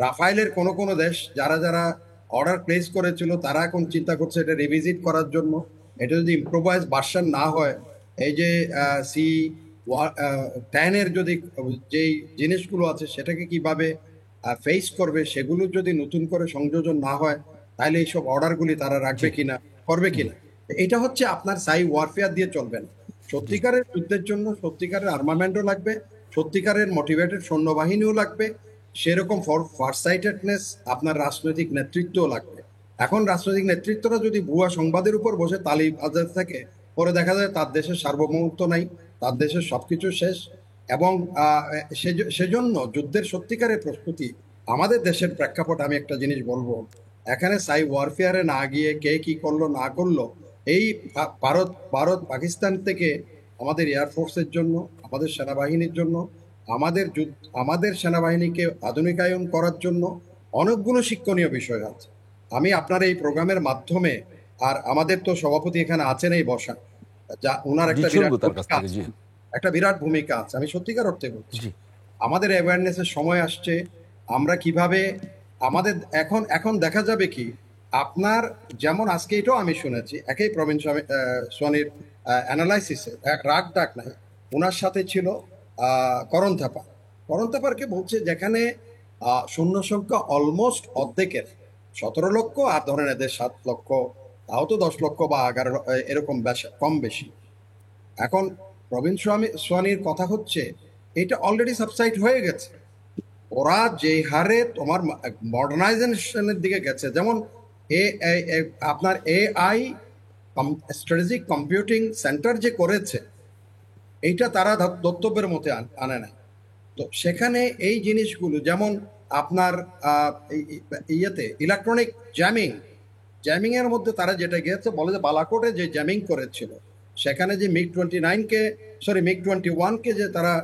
রাফায়েলের কোনো দেশ যারা যারা অর্ডার প্লেস করেছিল তারা এখন চিন্তা করছে এটা রিভিজিট করার জন্য। এটা যদি ইম্প্রোভাইজ ভার্সন না হয়, এই যে C-10 যদি যেই জিনিসগুলো আছে সেটাকে কিভাবে ফেস করবে, সেগুলো যদি নতুন করে সংযোজন না হয়, তাহলে এইসব অর্ডারগুলি তারা রাখবে কিনা, করবে কিনা। এটা হচ্ছে আপনার সাই ওয়ারফেয়ার দিয়ে চলবে না। সত্যিকারের যুদ্ধের জন্য সত্যিকারের আর্মামেন্টও লাগবে, সত্যিকারের মোটিভেটেড সৈন্যবাহিনীও লাগবে, সেরকম ফারসাইটেডনেস আপনার রাজনৈতিক নেতৃত্বও লাগবে। এখন রাজনৈতিক নেতৃত্বরা যদি ভুয়া সংবাদের উপর বসে তালি বাজাতে থাকে, পরে দেখা যায় তার দেশের সার্বভৌমত্ব নাই, তার দেশের সবকিছু শেষ। এবং সেজন্য যুদ্ধের সত্যিকারের প্রস্তুতি আমাদের দেশের প্রেক্ষাপট, আমি একটা জিনিস বলবো, এখানে সাই ওয়ারফেয়ারে না গিয়ে কে কি করলো না করলো, এই ভারত পাকিস্তান থেকে আমাদের এয়ারফোর্সের জন্য, আমাদের সেনাবাহিনীর জন্য, আমাদের সেনাবাহিনীকে আধুনিকায়ন করার জন্য অনেকগুলো শিক্ষণীয় বিষয় আছে। আমি আপনার এই প্রোগ্রামের মাধ্যমে, আর আমাদের তো সভাপতি এখানে আছেন এই বসা, যা ওনার জি, একটা শুনবো বিরাট তার কাছ ভূমিকা থেকে। জি আছে, একটা বিরাট ভূমিকা আছে, আমি সত্যিকার অর্থে বলছি। জি আমাদের অ্যাওয়ারনেসের সময় আসছে, আমরা কিভাবে আমাদের এখন এখন দেখা যাবে কি, আপনার যেমন আজকে এটাও আমি শুনেছি, একই প্রবীণ সোনির অ্যানালাইসিসে রাগ ডাক নাই, ওনার সাথে ছিল করণ থাপা। করণ থাপারকে বলছে যেখানে শূন্য সংখ্যা অলমোস্ট অর্ধেকের, 17 লক্ষ, আর ধরেন এদের 7 লক্ষ, তাও তো 10 লক্ষ বা 11 এরকম কম বেশি। এখন প্রবীণ সোয়ানির কথা হচ্ছে এটা অলরেডি সাবসাইড হয়ে গেছে। ওরা যে হারে তোমার মডার্নাইজেশনের দিকে গেছে, যেমন আপনার এআই স্ট্র্যাটেজিক কম্পিউটিং সেন্টার যে করেছে, এইটা তারা দত্তব্যের মধ্যে আনে নাই। তো সেখানে এই জিনিসগুলো যেমন আপনার ইয়েতে ইলেকট্রনিক জ্যামিং এর মধ্যে তারা যেটা গিয়েছে বলে যে বালাকোটে যে জ্যামিং করেছিল, সেখানে যে মিগ-21কে যে তারা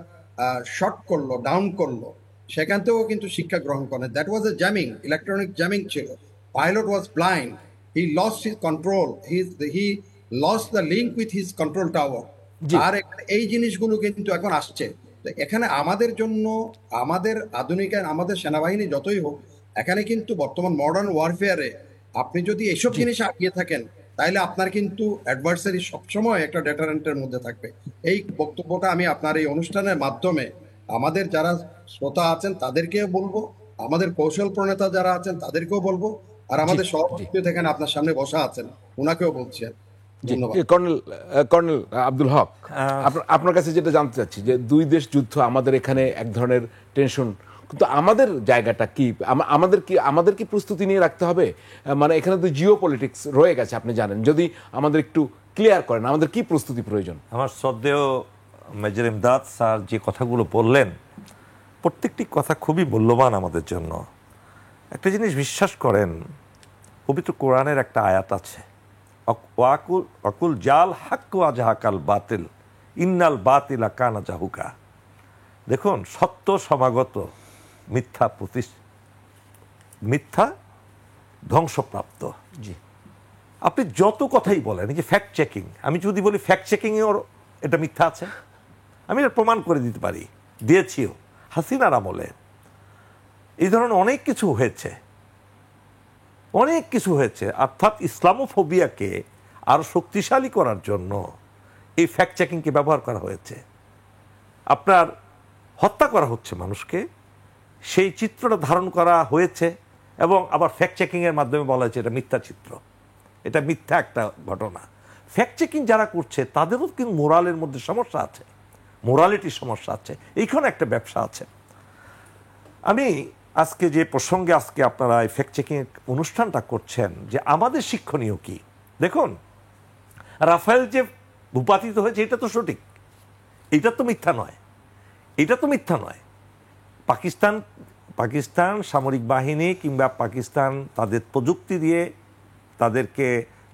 শর্ট করলো, ডাউন করলো, সেখান থেকেও কিন্তু শিক্ষা গ্রহণ করে। That was a jamming, electronic jamming ছিল। Pilot was blind, he lost his control, he lost the link with his control tower. জি আর এই জিনিসগুলো কিন্তু এখন আসছে। তো এখানে আমাদের জন্য, আমাদের আধুনিকায়ন, আমাদের সেনাবাহিনী যতই হোক, এখানে কিন্তু বর্তমান মডার্ন ওয়ারফেয়ারে আপনি যদি এসব জিনিস আগিয়ে থাকেন, তাহলে আপনার কিন্তু অ্যাডভার্সারি সবসময় একটা ডেটারেন্টের মধ্যে থাকবে। এই বক্তব্যটা আমি আপনার এই অনুষ্ঠানের মাধ্যমে আমাদের যারা শ্রোতা আছেন তাদেরকেও বলবো, আমাদের কৌশল প্রণেতা যারা আছেন তাদেরকেও বলবো, আর আমাদের জি সভাপতি এখানে আপনার সামনে বসা আছেন, ওনাকেও বলছি। জি ধন্যবাদ। কর্নেল আব্দুল হক, আপনার কাছে যেটা জানতে চাচ্ছি যে দুই দেশ যুদ্ধ আমাদের এখানে এক ধরনের টেনশন, কিন্তু আমাদের জায়গাটা কি, আমাদের কি প্রস্তুতি নিয়ে রাখতে হবে? মানে এখানে তো জিও পলিটিক্স রয়ে গেছে, আপনি জানেন, যদি আমাদের একটু ক্লিয়ার করেন আমাদের কি প্রস্তুতি প্রয়োজন। আমার শ্রদ্ধেয় মেজর ইমদাদ স্যার যে কথাগুলো বললেন, প্রত্যেকটি কথা খুবই মূল্যবান আমাদের জন্য। একটা জিনিস বিশ্বাস করেন, পবিত্র কোরআনের একটা আয়াত আছে, অকুল জাল হাক্কু আজহাকাল বাতিল ইন্নাল বাতিলা কানা জাহুকা। দেখুন, সত্য সমাগত, মিথ্যা ধ্বংসপ্রাপ্ত। জি আপনি যত কথাই বলেন, এই যে ফ্যাক্ট চেকিং, আমি যদি বলি ফ্যাক্ট চেকিং এর এটা মিথ্যা আছে, আমি এটা প্রমাণ করে দিতে পারি, দিয়েছিও। হাসিনার আমলে এই ধরনের অনেক কিছু হয়েছে, অর্থাৎ ইসলামোফোবিয়াকে আরো শক্তিশালী করার জন্য এই ফ্যাক্ট চেকিংকে ব্যবহার করা হয়েছে। আপনার হত্যা করা হচ্ছে মানুষকে, সেই চিত্রটা ধারণ করা হয়েছে, এবং আবার ফ্যাক্ট চেকিং এর মাধ্যমে বলা হয়েছে এটা মিথ্যা চিত্র, এটা মিথ্যা একটা ঘটনা। ফ্যাক্ট চেকিং যারা করছে তাদেরও কিন্তু মোরালের মধ্যে সমস্যা আছে, মোরালিটির সমস্যা আছে, এইখানে একটা ব্যবসা আছে। আমি আজকে যে প্রসঙ্গে আজকে আপনারা এই ফ্যাক্ট চেকিং অনুষ্ঠানটা করছেন, যে আমাদের শিক্ষণীয় কি, দেখুন, রাফেল যে ভূপাতিত হয়েছে এটা তো সঠিক, এটা তো মিথ্যা নয়। পাকিস্তান সামরিক বাহিনী কিংবা পাকিস্তান তাদের প্রযুক্তি দিয়ে তাদেরকে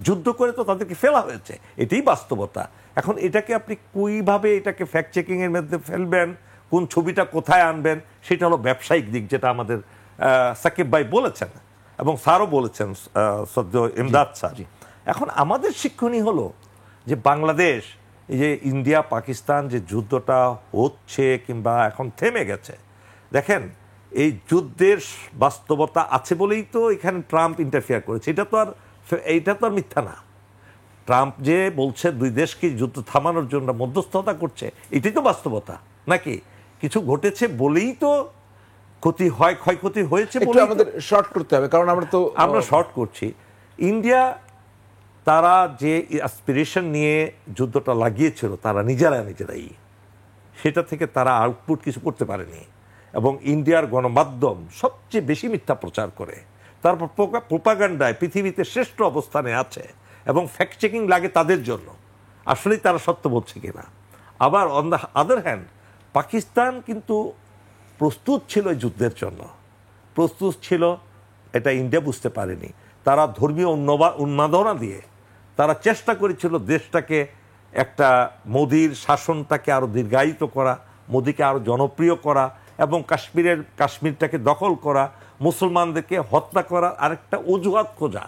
যুদ্ধ করে তো তাদেরকে ফেলা হয়েছে, এটাই বাস্তবতা। এখন এটাকে আপনি কিভাবে এটাকে ফ্যাক্ট চেকিং এর মধ্যে ফেলবেন, কোন ছবিটা কোথায় আনবেন, সেটা হলো ব্যবসায়িক দিক, যেটা আমাদের সাকিব ভাই বলেছেন এবং স্যারও বলেছেন, সদ্য ইমদাদ স্যার। এখন আমাদের শিক্ষণীয় হলো যে বাংলাদেশ, এই যে ইন্ডিয়া পাকিস্তান যে যুদ্ধটা হচ্ছে কিংবা এখন থেমে গেছে, দেখেন এই যুদ্ধের বাস্তবতা আছে বলেই তো এখানে ট্রাম্প ইন্টারফিয়ার করেছে, এইটা তো আর মিথ্যা না। ট্রাম্প যে বলছে দুই দেশকে যুদ্ধ থামানোর জন্য মধ্যস্থতা করছে, এটাই তো বাস্তবতা, নাকি? কিছু ঘটেছে বলেই তো ক্ষয়ক্ষতি হয়েছে বলে আমাদের শর্ট করতে হবে, কারণ আমরা শর্ট করছি। ইন্ডিয়া তারা যে অ্যাসপিরেশন নিয়ে যুদ্ধটা লাগিয়েছিল, তারা নিজেরাই সেটা থেকে তারা আউটপুট কিছু করতে পারেনি, এবং ইন্ডিয়ার গণমাধ্যম সবচেয়ে বেশি মিথ্যা প্রচার করে, তারপর প্রোপাগান্ডায় পৃথিবীতে শ্রেষ্ঠ অবস্থানে আছে, এবং ফ্যাক্ট চেকিং লাগে তাদের জন্য আসলেই তারা সত্য বলছে কিনা। আবার on the other hand, Pakistan কিন্তু প্রস্তুত ছিল এই যুদ্ধের জন্য, এটা ইন্ডিয়া বুঝতে পারেনি। তারা ধর্মীয় উন্মাদনা দিয়ে তারা চেষ্টা করেছিল দেশটাকে, একটা মোদির শাসনটাকে আরো দীর্ঘায়িত করা, মোদিকে আরো জনপ্রিয় করা, এবং কাশ্মীরটাকে দখল করা, মুসলমানদেরকে হত্যা করা, আরেকটা অজুহাত খোঁজা,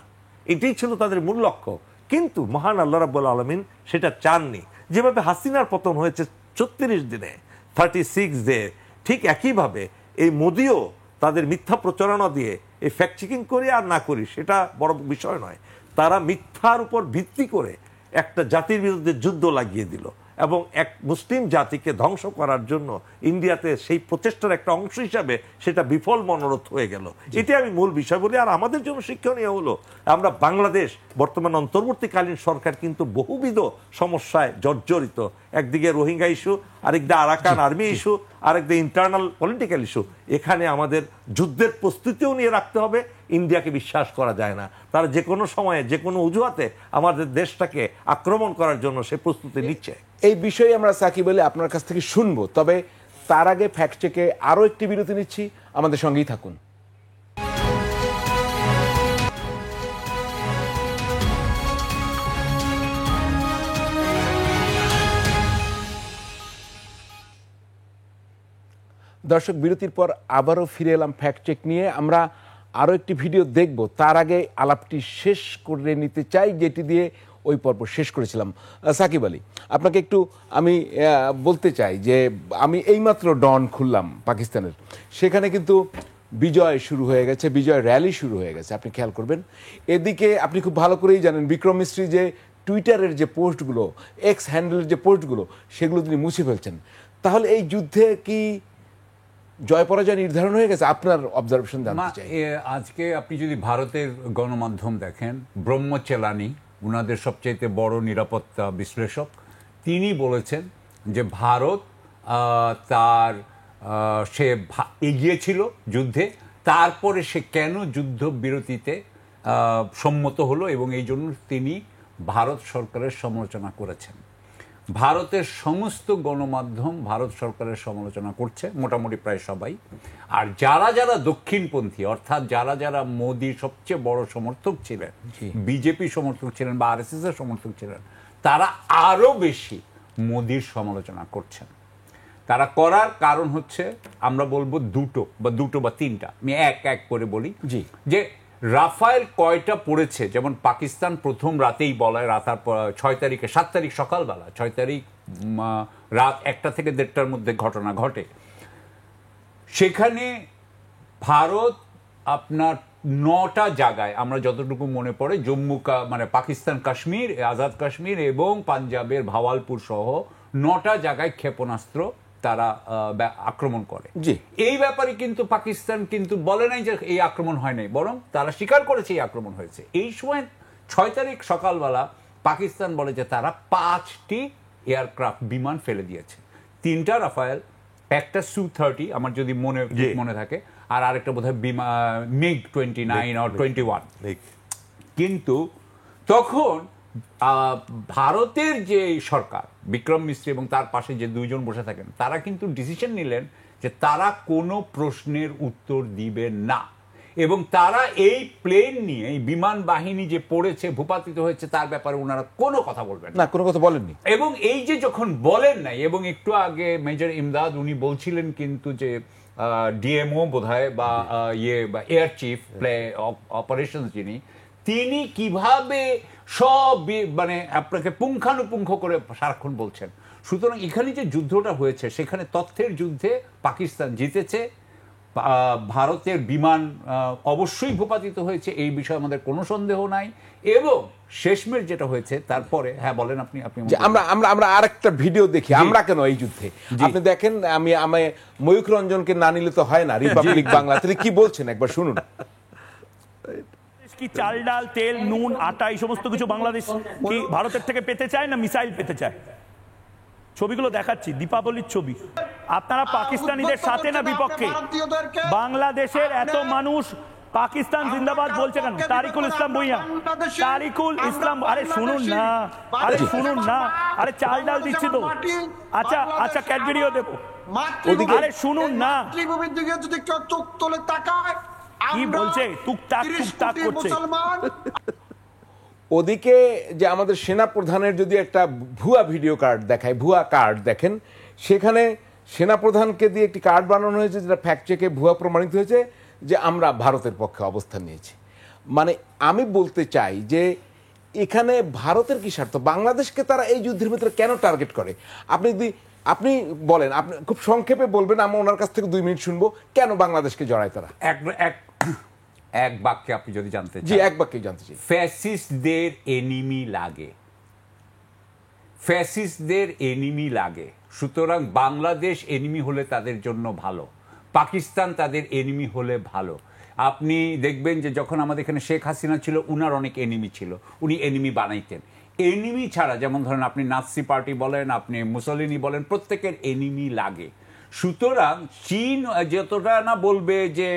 এটাই ছিল তাদের মূল লক্ষ্য। কিন্তু মহান আল্লাহ রাব্বুল আলামিন সেটা চাননি। যেভাবে হাসিনার পতন হয়েছে 36 দিনে, 36 ডে, ঠিক একইভাবে এই মোদিও তাদের মিথ্যা প্রচারণা দিয়ে এই ফ্যাক্ট চেকিং করি আর না করি সেটা বড় বিষয় নয়, তারা মিথ্যার উপর ভিত্তি করে একটা জাতির বিরুদ্ধে যুদ্ধ লাগিয়ে দিল এবং এক মুসলিম জাতিকে ধ্বংস করার জন্য ইন্ডিয়াতে সেই প্রচেষ্টার একটা অংশ হিসাবে সেটা বিফল মনোরথ হয়ে গেল। এটি আমি মূল বিষয় বলি। আর আমাদের জন্য শিক্ষণীয় হলো, আমরা বাংলাদেশ বর্তমান অন্তর্বর্তীকালীন সরকার কিন্তু বহুবিধ সমস্যায় জর্জরিত। একদিকে রোহিঙ্গা ইস্যু, আরেকদিকে আরাকান আর্মি ইস্যু, আরেকদিকে ইন্টারনাল পলিটিক্যাল ইস্যু। এখানে আমাদের যুদ্ধের প্রস্তুতিও নিয়ে রাখতে হবে। ইন্ডিয়াকে বিশ্বাস করা যায় না, তারা যে কোনো সময়ে যে কোনো অজুহাতে আমাদের দেশটাকে আক্রমণ করার জন্য সে প্রস্তুতি নিচ্ছে। এই বিষয়ে আমরা সাকিব আলী আপনার কাছ থেকে শুনবো, তবে তার আগে ফ্যাক্ট চেকে আরো একটি বিরতি নিচ্ছি, আমাদের সঙ্গেই থাকুন। দর্শক, বিরতির পর আবারও ফিরে এলাম ফ্যাক্ট চেক নিয়ে। আমরা আরও একটি ভিডিও দেখব, তার আগে আলাপটি শেষ করে নিতে চাই যেটি দিয়ে ওই পর্ব শেষ করেছিলাম। সাকিব আলী, আপনাকে একটু আমি বলতে চাই যে আমি এইমাত্র ডন খুললাম পাকিস্তানের, সেখানে কিন্তু বিজয় শুরু হয়ে গেছে, বিজয় র্যালি শুরু হয়ে গেছে, আপনি খেয়াল করবেন। এদিকে আপনি খুব ভালো করেই জানেন বিক্রম মিস্ত্রি যে টুইটারের যে পোস্টগুলো, এক্স হ্যান্ডেলের যে পোস্টগুলো, সেগুলো তিনি মুছে ফেলছেন। তাহলে এই যুদ্ধে কি জয় পরাজয় নির্ধারণ হয়ে গেছে? আপনার অবজারভেশন জানতে চাই। আজকে আপনি যদি ভারতের গণমাধ্যম দেখেন, ব্রহ্মচেলানি উনাদের সবচেয়ে বড় নিরাপত্তা বিশ্লেষক, তিনি বলেছেন যে ভারত তার সে এগিয়েছিল যুদ্ধে, তারপরে সে কেন যুদ্ধ বিরতিতে সম্মত হলো এবং এই জন্য তিনি ভারত সরকারের সমালোচনা করেছেন। ভারতের সমস্ত গণমাধ্যম ভারত সরকারের সমালোচনা করছে, মোটামুটি প্রায় সবাই। আর যারা যারা দক্ষিণপন্থী, অর্থাৎ যারা যারা মোদির সবচেয়ে বড় সমর্থক ছিলেন, বিজেপি সমর্থক ছিলেন বা আরএসএস এর সমর্থক ছিলেন, তারা আরো বেশি মোদির সমালোচনা করছেন। তারা করার কারণ হচ্ছে, আমরা বলবো দুটো বা তিনটা, আমি এক এক করে বলি। যে রাফায়েল কয়টা পড়েছে, যেমন পাকিস্তান প্রথম রাতেই বলায়, রাতার 6 তারিখে, 7 তারিখ সকালবেলা, 6 তারিখ রাত 1টা থেকে 1:30টার মধ্যে ঘটনা ঘটে। সেখানে ভারত আপনার 9টা জায়গায়, আমরা যতটুকু মনে পড়ে, জম্মু মানে পাকিস্তান কাশ্মীর, আজাদ কাশ্মীর এবং পাঞ্জাবের ভাওয়ালপুর সহ 9টা জায়গায় ক্ষেপণাস্ত্র তারা আক্রমণ করে। এই ব্যাপারে কিন্তু পাকিস্তান কিন্তু বলে নাই যে এই আক্রমণ হয় নাই, বরং তারা স্বীকার করেছে এই আক্রমণ হয়েছে। এই সময় 6 তারিখ সকালবেলা পাকিস্তান বলে যে তারা 5টি এয়ারক্রাফট বিমান ফেলে দিয়েছে, 3টা রাফায়েল, একটা সু-30 আমার যদি মনে থাকে, আর আরেকটা বোধহয় মিগ 29 আর 21। কিন্তু তখন ভারতের যে সরকার, বিক্রম মিস্ত্রি এবং তার পাশে যে দুইজন বসে থাকেন, তারা কিন্তু ডিসিশন নিলেন যে তারা কোনো প্রশ্নের উত্তর দিবে না, এবং তারা এই প্লেন নিয়ে, এই বিমান বাহিনী যে পড়েছে, ভূপাতিত হয়েছে, তার ব্যাপারে ওনারা কোনো কথা বলবেন না, কোনো কথা বলেননি। এবং এই যে যখন বলেন নাই, এবং একটু আগে মেজর ইমদাদ উনি বলছিলেন কিন্তু যে ডিএমও বোধহয় বা এয়ার চিফ অপারেশন তিনি কিভাবে সব মানে আপনাকে পুঙ্খানুপুঙ্খ করে সারাক্ষণ বলছেন। সুতরাং এখানে যে যুদ্ধটা হয়েছে, সেখানে তথ্যের যুদ্ধে পাকিস্তান জিতেছে, ভারতের বিমান অবশ্যই ভূপাতিত হয়েছে, এই বিষয়ে আমাদের কোনো সন্দেহ নাই। এবং শেষমেশ যেটা হয়েছে তারপরে, হ্যাঁ বলেন আপনি। আমরা আরেকটা ভিডিও দেখি, আমরা কেন এই যুদ্ধে। আপনি দেখেন, আমি ময়ূখ রঞ্জনকে না নিলে তো হয় না, রিপাবলিক বাংলা, তিনি কি বলছেন একবার শুনুন। কি চাল ডাল তেল নুন আটা এই সমস্ত কিছু বাংলাদেশ কি ভারতের থেকে পেতে চায় না মিসাইল পেতে চায়? ছবিগুলো দেখাচ্ছি, দীপাবলির ছবি। আপনারা পাকিস্তানিদের সাথে না বিপক্ষে? বাংলাদেশের এত মানুষ পাকিস্তান জিন্দাবাদ বলছে কেন? তারিকুল ইসলাম ভুঁইয়া, তারিকুল ইসলাম, আরে শুনুন না, আরে শুনুন না, আরে চাল ডাল দিচ্ছি তো, আচ্ছা আচ্ছা ক্যাডবেরিও দেবো, আরে শুনুন না, যদি চোখ তোলে তাকায় কি বলছে, টুকটাক টুকটাক করছে। ওদিকে যে আমাদের সেনা প্রধানের যদি একটা ভুয়া ভিডিও কার্ড দেখায়, ভুয়া কার্ড দেখেন, সেখানে সেনা প্রধানকে দিয়ে একটি কার্ড বানানো হয়েছে যেটা ফ্যাক্ট চেকে ভুয়া প্রমাণিত হয়েছে যে আমরা ভারতের পক্ষে অবস্থান নিয়েছি। মানে আমি বলতে চাই যে এখানে ভারতের কি স্বার্থ? বাংলাদেশকে তারা এই যুদ্ধের ভিতরে কেন টার্গেট করে? আপনি বলেন, আপনি খুব সংক্ষেপে বলবেন, আমরা ওনার কাছ থেকে 2 মিনিট শুনবো কেন বাংলাদেশকে জড়ায় তারা। এক বাক্যে আপনি যদি জানতে জি, চান, এক বাক্যে জানতে চাই। ফ্যাসিস্টদের এনিমি লাগে, ফ্যাসিস্টদের এনিমি লাগে। সুতরাং বাংলাদেশ এনিমি হলে তাদের জন্য ভালো, পাকিস্তান তাদের এনিমি হলে ভালো। আপনি দেখবেন যে যখন আমাদের এখানে শেখ হাসিনা ছিল, উনার অনেক এনিমি ছিল, উনি এনিমি বানাইতেন। এনিমি ছাড়া, যেমন ধরেন আপনি নাৎসি পার্টি বলেন, আপনি মুসলিনি বলেন, প্রত্যেকের এনিমি লাগে। সুতরাং চীন যতটা না বলবে যে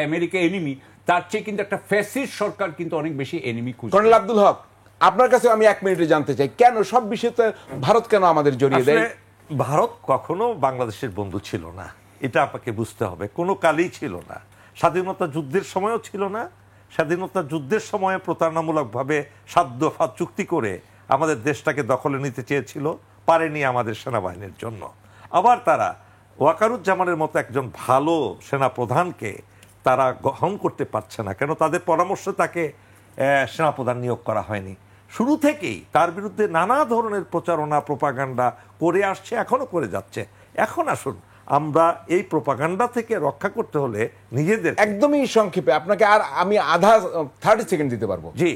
আমেরিকা এনিমি, তার চেয়ে কিন্তু একটা ফ্যাসিস্ট সরকার কিন্তু অনেক বেশি এনিমি খুঁজে। কর্নেল আব্দুল হক, আপনার কাছে আমি 1 মিনিটে জানতে চাই, কেন সব বিষয়তে ভারত কেন আমাদের জড়িয়ে দেয়? আসলে ভারত কখনো বাংলাদেশের বন্ধু ছিল না, এটা আপনাকে বুঝতে হবে। কোনো কালেই ছিল না। স্বাধীনতা যুদ্ধের সময়ও ছিল না। স্বাধীনতা যুদ্ধের সময়ে প্রতারণামূলকভাবে 7 দফা চুক্তি করে আমাদের দেশটাকে দখলে নিতে চেয়েছিল, পারেনি আমাদের সেনাবাহিনীর জন্য। আবার তারা ওয়াকারুজ্জামানের মতো একজন ভালো সেনাপ্রধানকে তারা গ্রহণ করতে পারছে না। কেন? তাদের পরামর্শে তাকে সেনাপ্রধান নিয়োগ করা হয়নি। শুরু থেকেই তার বিরুদ্ধে নানা ধরনের প্রচারণা, প্রোপাগান্ডা করে আসছে, এখনো করে যাচ্ছে। এখন আসুন, আমরা এই প্রোপাগান্ডা থেকে রক্ষা করতে হলে নিজেদের একদমই সংক্ষেপে, আপনাকে আর আমি আধা 30 সেকেন্ড দিতে পারবো। জি,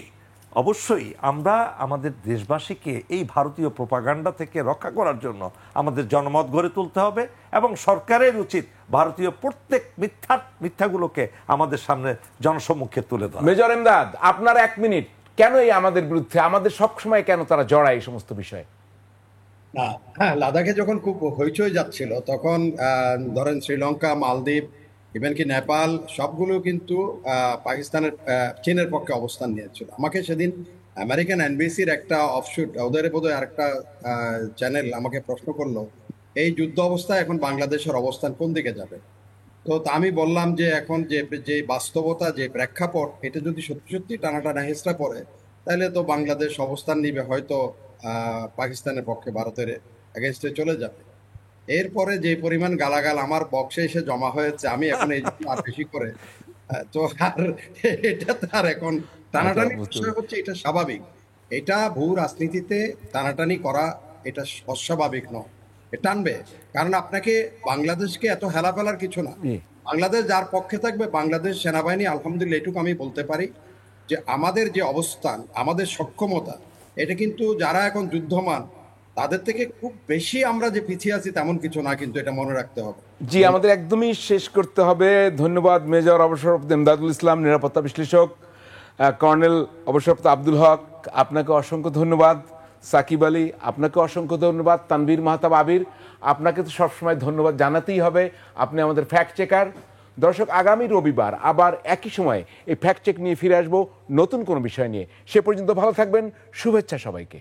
অবশ্যই আমরা আমাদের দেশবাসীকে এই ভারতীয় প্রোপাগান্ডা থেকে রক্ষা করার জন্য আমাদের জনমত গড়ে তুলতে হবে, এবং সরকারের উচিত ভারতীয় প্রত্যেক মিথ্যাগুলোকে আমাদের সামনে জনসম্মুখে তুলে ধরা। মেজর এমদাদ, আপনার 1 মিনিট, কেন এই আমাদের বিরুদ্ধে, আমাদের সবসময় কেন তারা জড়ায় এই সমস্ত বিষয়ে? না, হ্যাঁ, লাদাখে যখন খুব হইচই যাচ্ছিল তখন ধরেন শ্রীলঙ্কা, মালদ্বীপ, ইভেন কি নেপাল, সবগুলো কিন্তু পাকিস্তানের চীনের পক্ষে অবস্থান নিয়েছিল। আমাকে সেদিন আমেরিকান এনবিসির একটা অফশুট, ওদের বোধহয় আরেকটা চ্যানেল আমাকে প্রশ্ন করলো, এই যুদ্ধ অবস্থায় এখন বাংলাদেশের অবস্থান কোন দিকে যাবে? তো আমি বললাম যে এখন যে বাস্তবতা, যে প্রেক্ষাপট, এটা যদি সত্যি সত্যি টানাটানা হেঁচড়া পড়ে, তাহলে তো বাংলাদেশ অবস্থান নিবে হয়তো পাকিস্তানের পক্ষে, ভারতের এগেনস্টে চলে যাবে। এরপরে যে পরিমাণ গালাগাল আমার বক্সে এসে জমা হয়েছে, আমি এখন এই আর বেশি করে তো আর এটা তার এখন টানাটানি বিষয় হচ্ছে, এটা স্বাভাবিক। এটা ভূ রাজনীতিতে টানাটানি করা এটা অস্বাভাবিক নয়, এ টানবে। কারণ আপনাকে বাংলাদেশকে এত হেলা ফেলার কিছু না। বাংলাদেশ যার পক্ষে থাকবে, বাংলাদেশ সেনাবাহিনী, আলহামদুলিল্লাহ এটুকু আমি বলতে পারি যে আমাদের যে অবস্থান, আমাদের সক্ষমতা, এটা কিন্তু যারা এখন যুদ্ধমান তাদের থেকে খুব বেশি আমরা যে পিছিয়ে আছি তেমন কিছু না, কিন্তু এটা মনে রাখতে হবে। জি, আমাদের একদমই শেষ করতে হবে। ধন্যবাদ মেজর অবসরপ্রাপ্ত এমদাদুল ইসলাম, নিরাপত্তা বিশ্লেষক। কর্নেল অবসরপ্রাপ্ত আব্দুল হক, আপনাকে অসংখ্য ধন্যবাদ। সাকিব আলী, আপনাকে অসংখ্য ধন্যবাদ। তানভীর মাহতাব আবির, আপনাকে তো সবসময় ধন্যবাদ জানাতেই হবে, আপনি আমাদের ফ্যাক্ট চেকার। দর্শক, আগামী রবিবার আবার একই সময়ে এই ফ্যাক্ট চেক নিয়ে ফিরে আসবো নতুন কোনো বিষয় নিয়ে। সে পর্যন্ত ভালো থাকবেন, শুভেচ্ছা সবাইকে।